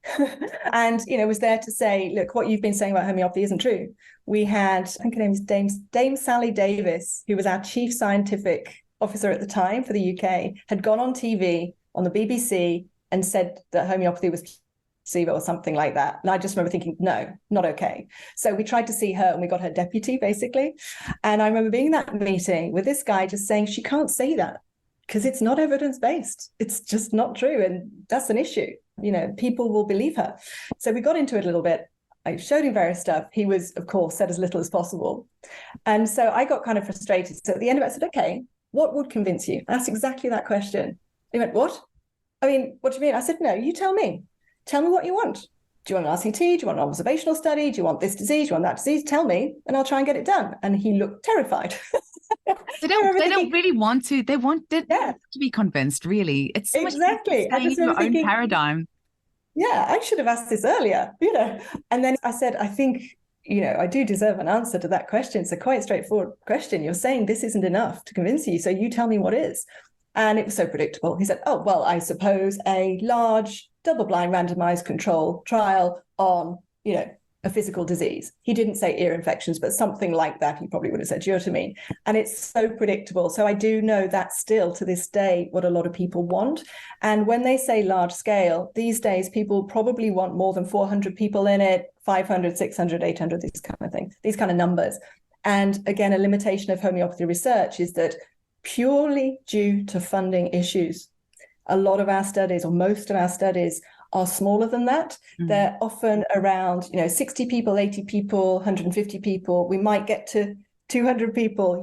And, was there to say, look, what you've been saying about homeopathy isn't true. We had, I think her name is Dame Sally Davis, who was our chief scientific officer at the time for the UK, had gone on TV on the BBC and said that homeopathy was placebo or something like that. And I just remember thinking, no, not okay. So we tried to see her and we got her deputy, basically. And I remember being in that meeting with this guy just saying, she can't say that because it's not evidence-based. It's just not true. And that's an issue. People will believe her. So we got into it a little bit. I showed him various stuff. He was, of course, said as little as possible. And so I got kind of frustrated. So at the end of it, I said, okay, what would convince you? I asked exactly that question. He went, what? I mean, what do you mean? I said, no, you tell me. Tell me what you want. Do you want an RCT? Do you want an observational study? Do you want this disease? Do you want that disease? Tell me, and I'll try and get it done. And he looked terrified. They don't really want to. They want to be convinced, really. It's so exactly. much in your own paradigm. Yeah, I should have asked this earlier, And then I said, I think, I do deserve an answer to that question. It's a quite straightforward question. You're saying this isn't enough to convince you, so you tell me what is. And it was so predictable. He said, oh, well, I suppose a large double-blind randomized control trial on, a physical disease. He didn't say ear infections, but something like that he probably would have said. Do you know what I mean? And it's so predictable. So I do know that's still to this day what a lot of people want. And when they say large scale, these days people probably want more than 400 people in it, 500, 600, 800, these kind of things, these kind of numbers. And again, a limitation of homeopathy research is that purely due to funding issues, a lot of our studies, or most of our studies, are smaller than that. They're often around, 60 people, 80 people, 150 people. We might get to 200 people,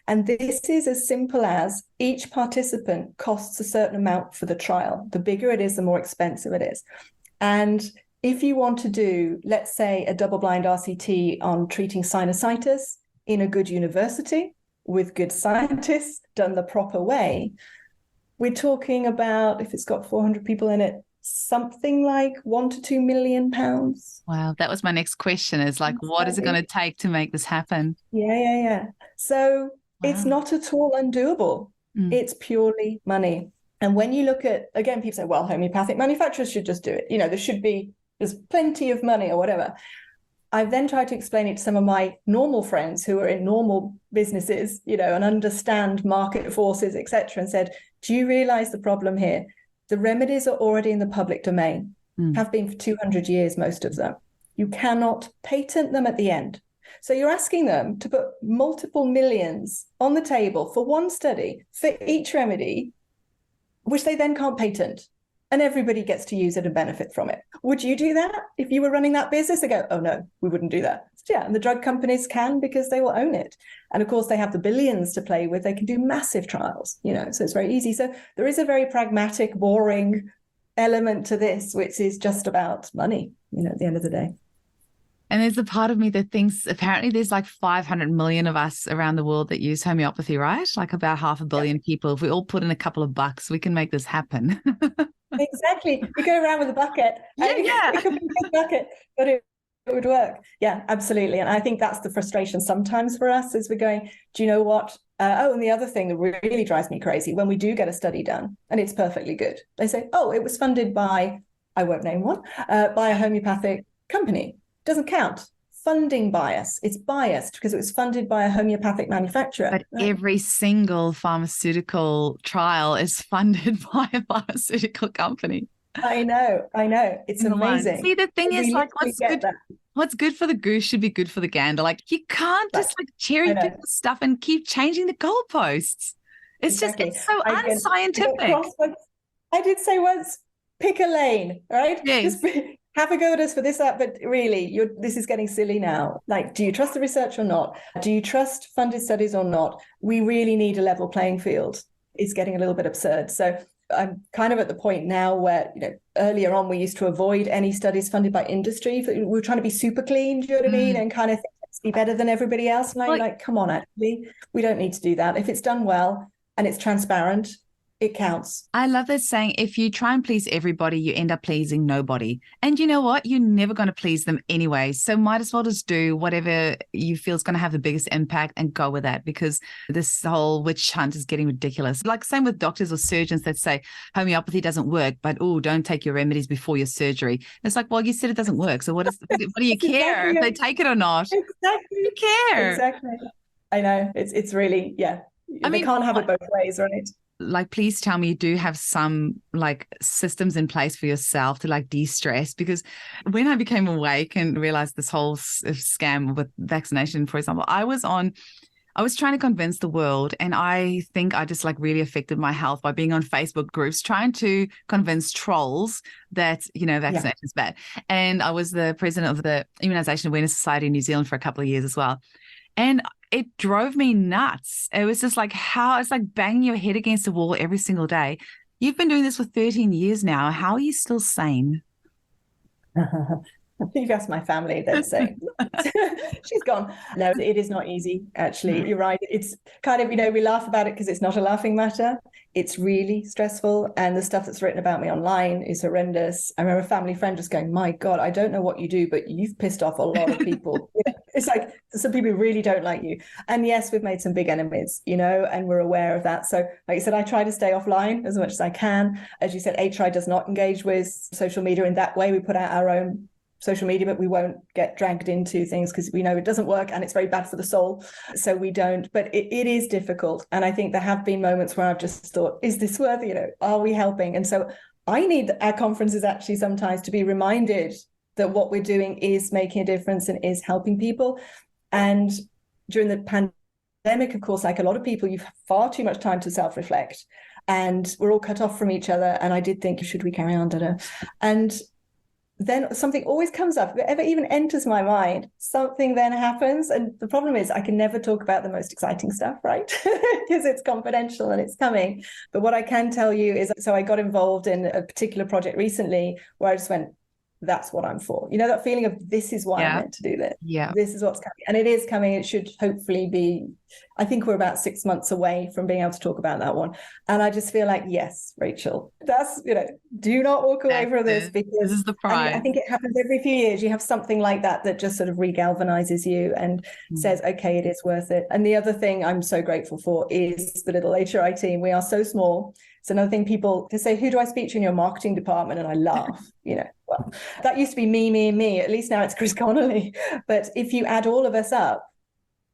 and this is as simple as each participant costs a certain amount for the trial. The bigger it is, the more expensive it is. And if you want to do, let's say, a double-blind RCT on treating sinusitis in a good university with good scientists done the proper way, we're talking about, if it's got 400 people in it, something like £1 to £2 million. Wow, that was my next question, is like, what is it going to take to make this happen? Yeah. So It's not at all undoable. It's purely money. And when you look at, again, people say, well, homeopathic manufacturers should just do it. There's plenty of money or whatever. I've then tried to explain it to some of my normal friends who are in normal businesses, and understand market forces, etc., and said, do you realize the problem here? The remedies are already in the public domain, have been for 200 years, most of them. You cannot patent them at the end. So you're asking them to put multiple millions on the table for one study for each remedy, which they then can't patent. And everybody gets to use it and benefit from it. Would you do that if you were running that business? They go, oh no, we wouldn't do that. Yeah, and the drug companies can, because they will own it. And of course, they have the billions to play with. They can do massive trials, so it's very easy. So there is a very pragmatic, boring element to this, which is just about money, at the end of the day. And there's a part of me that thinks apparently there's like 500 million of us around the world that use homeopathy, right? Like about 500 million people. If we all put in a couple of bucks, we can make this happen. Exactly. You go around with a bucket. Yeah. It could be a big bucket, but it would work. Yeah, absolutely. And I think that's the frustration sometimes for us, is we're going, do you know what? And the other thing that really drives me crazy, when we do get a study done and it's perfectly good, they say, oh, it was funded by, I won't name one, by a homeopathic company. Doesn't count. Funding bias. It's biased because it was funded by a homeopathic manufacturer. But every single pharmaceutical trial is funded by a pharmaceutical company. I know. It's amazing. See, the thing is, like, what's good for the goose should be good for the gander. Like, you can't just like cherry pick the stuff and keep changing the goalposts. It's exactly. it's so unscientific. I did say once, pick a lane, right? Yes. Just have a go at us for this, that, but really, this is getting silly now. Like, do you trust the research or not? Do you trust funded studies or not? We really need a level playing field. It's getting a little bit absurd. So I'm kind of at the point now where, earlier on we used to avoid any studies funded by industry. We were trying to be super clean, do you know what I mean? And kind of think, let's be better than everybody else. And I'm like, come on, actually, we don't need to do that. If it's done well and it's transparent, it counts. I love that saying, if you try and please everybody, you end up pleasing nobody. And you know what? You're never going to please them anyway. So might as well just do whatever you feel is going to have the biggest impact and go with that, because this whole witch hunt is getting ridiculous. Like same with doctors or surgeons that say homeopathy doesn't work, but don't take your remedies before your surgery. It's like, well, you said it doesn't work. So what do you care if they take it or not? Exactly. You care. Exactly. I know. It's really, yeah. They can't have it both ways, right? Like, please tell me you do have some like systems in place for yourself to like de-stress, because when I became awake and realized this whole scam with vaccination, for example, I was trying to convince the world, and I think I just like really affected my health by being on Facebook groups trying to convince trolls that vaccination is bad. And I was the president of the Immunization Awareness Society in New Zealand for a couple of years as well. And it drove me nuts. It was just like it's like banging your head against the wall every single day. You've been doing this for 13 years now. How are you still sane? You've asked my family, they'd say, she's gone. No, it is not easy, actually. You're right. It's kind of, we laugh about it because it's not a laughing matter. It's really stressful. And the stuff that's written about me online is horrendous. I remember a family friend just going, my God, I don't know what you do, but you've pissed off a lot of people. It's like some people really don't like you. And yes, we've made some big enemies, and we're aware of that. So like I said, I try to stay offline as much as I can. As you said, AHCI does not engage with social media in that way. We put out our own social media, but we won't get dragged into things because we know it doesn't work and it's very bad for the soul. So we don't, but it is difficult. And I think there have been moments where I've just thought, is this worth, are we helping? And so I need our conferences actually sometimes to be reminded that what we're doing is making a difference and is helping people. And during the pandemic, of course, like a lot of people, you've far too much time to self-reflect and we're all cut off from each other. And I did think, should we carry on? And then something always comes up. If it ever even enters my mind, something then happens. And the problem is I can never talk about the most exciting stuff, right? Because it's confidential and it's coming. But what I can tell you is, so I got involved in a particular project recently where I just went, that's what I'm for. That feeling of this is why I'm meant to do this. Yeah. This is what's coming. And it is coming. It should hopefully be, I think we're about 6 months away from being able to talk about that one. And I just feel like, yes, Rachel, that's, do not walk away from this, because this is the prize. I think it happens every few years. You have something like that just sort of regalvanizes you and says, okay, it is worth it. And the other thing I'm so grateful for is the little HRI team. We are so small. It's another thing people to say, who do I speak to in your marketing department? And I laugh, well, that used to be me. At least now it's Chris Connolly. But if you add all of us up,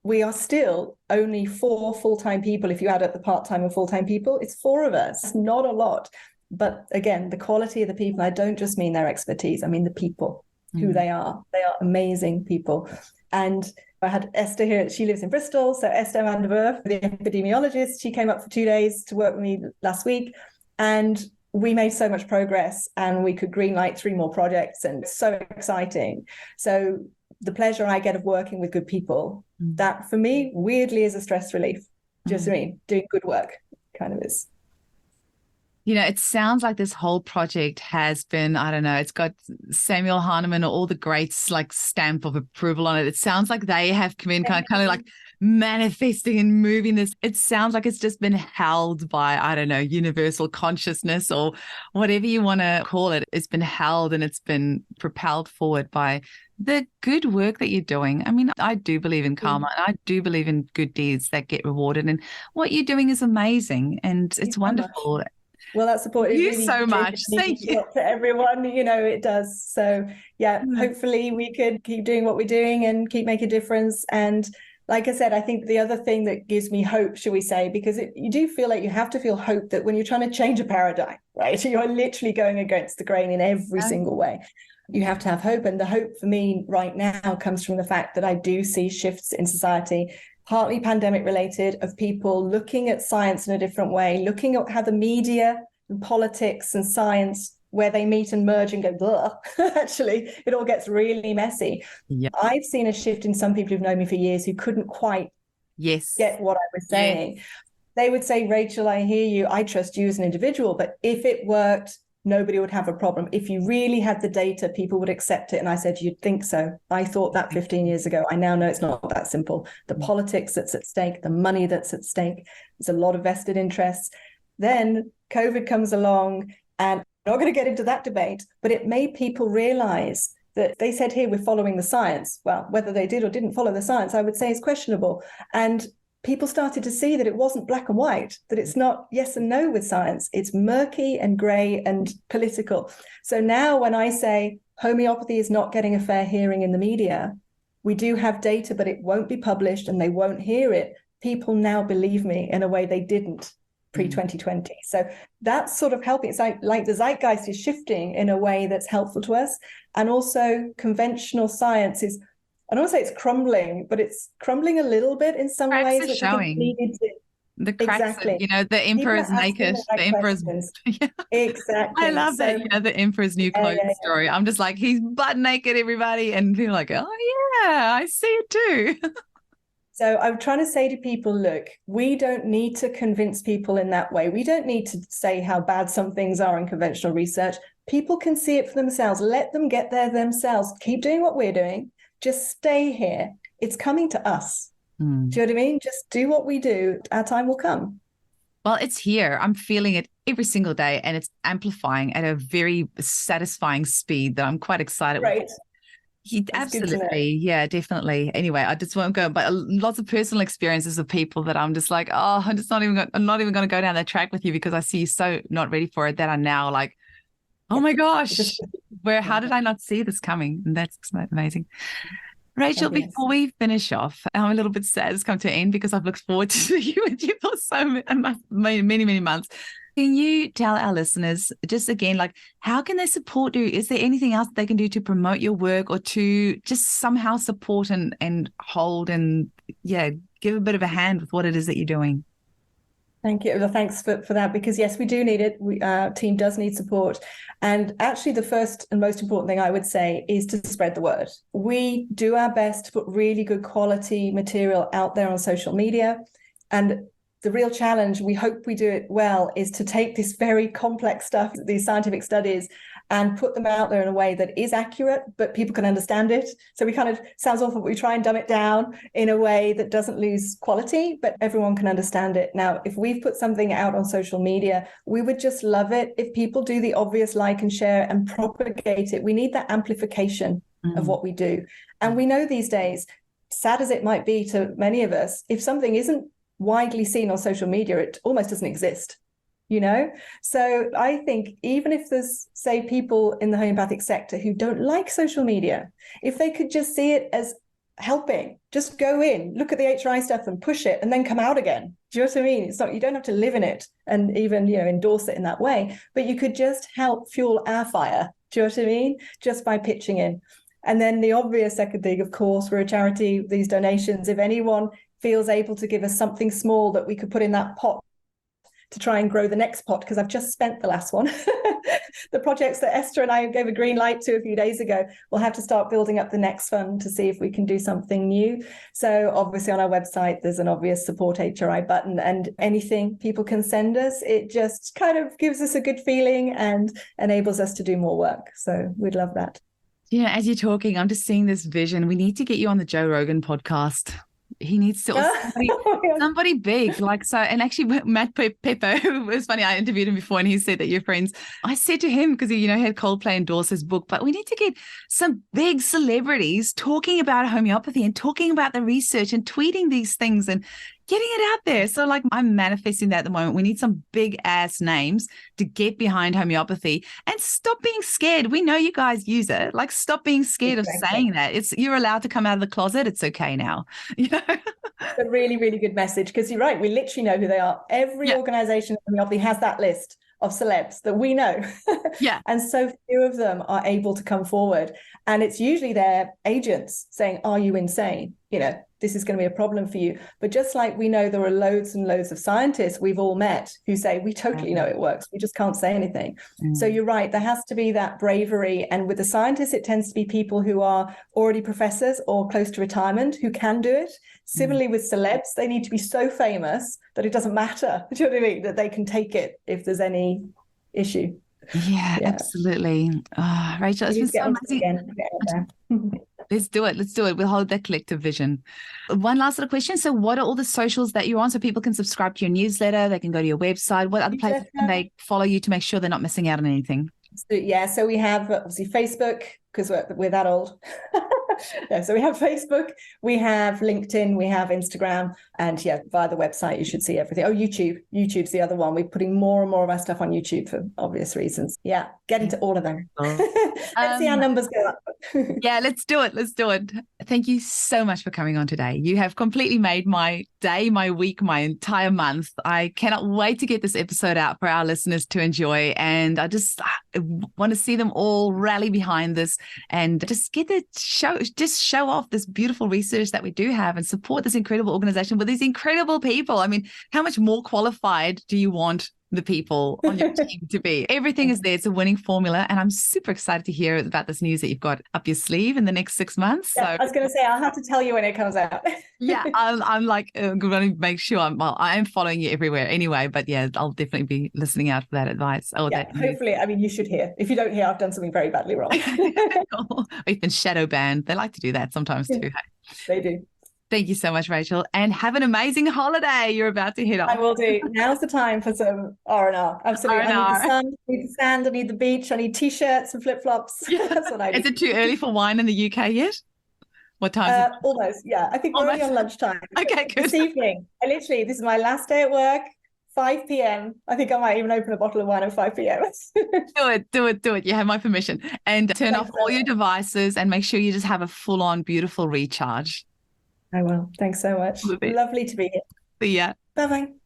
we are still only 4 full-time people. If you add up the part-time and full-time people, it's 4 of us. It's not a lot. But again, the quality of the people, I don't just mean their expertise, I mean the people, who they are. They are amazing people. And I had Esther here, she lives in Bristol. So Esther van der Werf, the epidemiologist, she came up for 2 days to work with me last week. And we made so much progress, and we could greenlight 3 more projects, and it's so exciting. So the pleasure I get of working with good people, that for me, weirdly, is a stress relief. Just doing good work kind of is. You know, it sounds like this whole project has been, I don't know, it's got Samuel Hahnemann or all the greats like stamp of approval on it. It sounds like they have come in kind of like manifesting and moving this. It sounds like it's just been held by, I don't know, universal consciousness or whatever you want to call it. It's been held and it's been propelled forward by the good work that you're doing. I mean, I do believe in karma, and I do believe in good deeds that get rewarded. And what you're doing is amazing, and it's wonderful. Much. Well, that support Thank is you really so much. Thank you to everyone. You know, it does. So yeah, hopefully we could keep doing what we're doing and keep making a difference. And like I said, I think the other thing that gives me hope, shall we say, because you do feel like you have to feel hope that when you're trying to change a paradigm, right, you're literally going against the grain in every single way. You have to have hope. And the hope for me right now comes from the fact that I do see shifts in society, partly pandemic related, of people looking at science in a different way, looking at how the media and politics and science, where they meet and merge and go, blah, actually, it all gets really messy. Yep. I've seen a shift in some people who've known me for years who couldn't quite get what I was saying. Yes. They would say, Rachel, I hear you. I trust you as an individual. But if it worked, nobody would have a problem. If you really had the data, people would accept it. And I said, you'd think so. I thought that 15 years ago. I now know it's not that simple. The politics that's at stake, the money that's at stake, there's a lot of vested interests. Then COVID comes along, and I'm not going to get into that debate, but it made people realize that they said, here, we're following the science. Well, whether they did or didn't follow the science, I would say is questionable. And people started to see that it wasn't black and white, that it's not yes and no with science. It's murky and grey and political. So now when I say homeopathy is not getting a fair hearing in the media, we do have data, but it won't be published and they won't hear it. People now believe me in a way they didn't pre-2020. So that's sort of helping. It's like the zeitgeist is shifting in a way that's helpful to us. And also conventional science is, I don't want to say it's crumbling, but it's crumbling a little bit in some ways, which showing. I think needed to. The cracks, you know, the emperor's naked, the emperor's. Yeah. Exactly. I love that, you know, the emperor's new clothes story. I'm just like, he's butt naked, everybody. And people are like, oh, yeah, I see it too. So I'm trying to say to people, look, we don't need to convince people in that way. We don't need to say how bad some things are in conventional research. People can see it for themselves. Let them get there themselves. Keep doing what we're doing. Just stay here. It's coming to us. Do you know what I mean? Just do what we do. Our time will come. Well, it's here. I'm feeling it every single day, and it's amplifying at a very satisfying speed that I'm quite excited with. Absolutely. Yeah, definitely. Anyway, I just won't go, but lots of personal experiences of people that I'm just like, oh, I'm not even going to go down that track with you because I see you so not ready for it that I'm now like, oh my gosh, how did I not see this coming? And that's amazing. Rachel, before we finish off, I'm a little bit sad it's come to an end because I've looked forward to seeing you with you for so many, many months. Can you tell our listeners just again, like, how can they support you? Is there anything else they can do to promote your work or to just somehow support and hold and, give a bit of a hand with what it is that you're doing? Thank you. Well, thanks for that, because yes, we do need it. Our team does need support. And actually the first and most important thing I would say is to spread the word. We do our best to put really good quality material out there on social media. And the real challenge, we hope we do it well, is to take this very complex stuff, these scientific studies, and put them out there in a way that is accurate, but people can understand it. So we kind of, sounds awful, but we try and dumb it down in a way that doesn't lose quality, but everyone can understand it. Now, if we've put something out on social media, we would just love it if people do the obvious like and share and propagate it. We need that amplification of what we do. And we know these days, sad as it might be to many of us, if something isn't widely seen on social media, it almost doesn't exist, So I think even if there's, say, people in the homeopathic sector who don't like social media, if they could just see it as helping. Just go in, look at the HRI stuff and push it and then come out again. Do you know what I mean? It's not, you don't have to live in it and even, endorse it in that way, but you could just help fuel our fire. Do you know what I mean? Just by pitching in. And then the obvious second thing, of course, we're a charity, these donations, if anyone feels able to give us something small that we could put in that pot to try and grow the next pot, because I've just spent the last one. The projects that Esther and I gave a green light to a few days ago, we'll have to start building up the next fund to see if we can do something new. So obviously on our website, there's an obvious support HRI button, and anything people can send us, it just kind of gives us a good feeling and enables us to do more work. So we'd love that. As you're talking, I'm just seeing this vision. We need to get you on the Joe Rogan podcast. He needs to, somebody big, like so. And actually, Matt Pepper, it was funny, I interviewed him before and he said that you're friends. I said to him, because he, had Coldplay endorse his book, but we need to get some big celebrities talking about homeopathy and talking about the research and tweeting these things and getting it out there. So like I'm manifesting that at the moment. We need some big ass names to get behind homeopathy and stop being scared. We know you guys use it. Like stop being scared of saying that. You're allowed to come out of the closet. It's okay now. It's a really, really good message, because you're right. We literally know who they are. Every organization in homeopathy has that list of celebs that we know. And so few of them are able to come forward. And it's usually their agents saying, are you insane? This is going to be a problem for you. But just like we know there are loads and loads of scientists we've all met who say, we totally know it works. We just can't say anything. So you're right. There has to be that bravery. And with the scientists, it tends to be people who are already professors or close to retirement who can do it. Similarly with celebs, they need to be so famous that it doesn't matter. Do you know what I mean? That they can take it if there's any issue. Yeah. Absolutely. Oh, Rachel, it's been so amazing. Let's do it. We'll hold that collective vision. One last little question. So what are all the socials that you're on so people can subscribe to your newsletter? They can go to your website. What other places can they follow you to make sure they're not missing out on anything? So we have obviously Facebook, because we're that old. So we have Facebook, we have LinkedIn, we have Instagram, and via the website you should see everything. YouTube's the other one. We're putting more and more of our stuff on YouTube for obvious reasons. Get into all of them. Let's see how numbers go up. Let's do it. Thank you so much for coming on today. You have completely made my day, my week, my entire month. I cannot wait to get this episode out for our listeners to enjoy, and I just want to see them all rally behind this and just get the show off this beautiful research that we do have and support this incredible organization with these incredible people. I mean, how much more qualified do you want the people on your team to be? Everything is there. It's a winning formula. And I'm super excited to hear about this news that you've got up your sleeve in the next 6 months. I was going to say, I'll have to tell you when it comes out. I'm like, going to make sure I am following you everywhere anyway, but I'll definitely be listening out for that advice. Hopefully, you should hear. If you don't hear, I've done something very badly wrong. We've been shadow banned. They like to do that sometimes too. They do. Thank you so much, Rachel, and have an amazing holiday. You're about to head off. I will do. Now's the time for some R&R. Absolutely. R&R. I need the sun, I need the sand, I need the beach, I need T-shirts and flip-flops. That's what I need. Is it too early for wine in the UK yet? What time is it? Almost, I think we're already on lunchtime. Okay, good. This evening, this is my last day at work, 5 p.m. I think I might even open a bottle of wine at 5 p.m. Do it. You have my permission. And turn off all your devices and make sure you just have a full-on beautiful recharge. I will. Thanks so much. Lovely to be here. See ya. Bye-bye.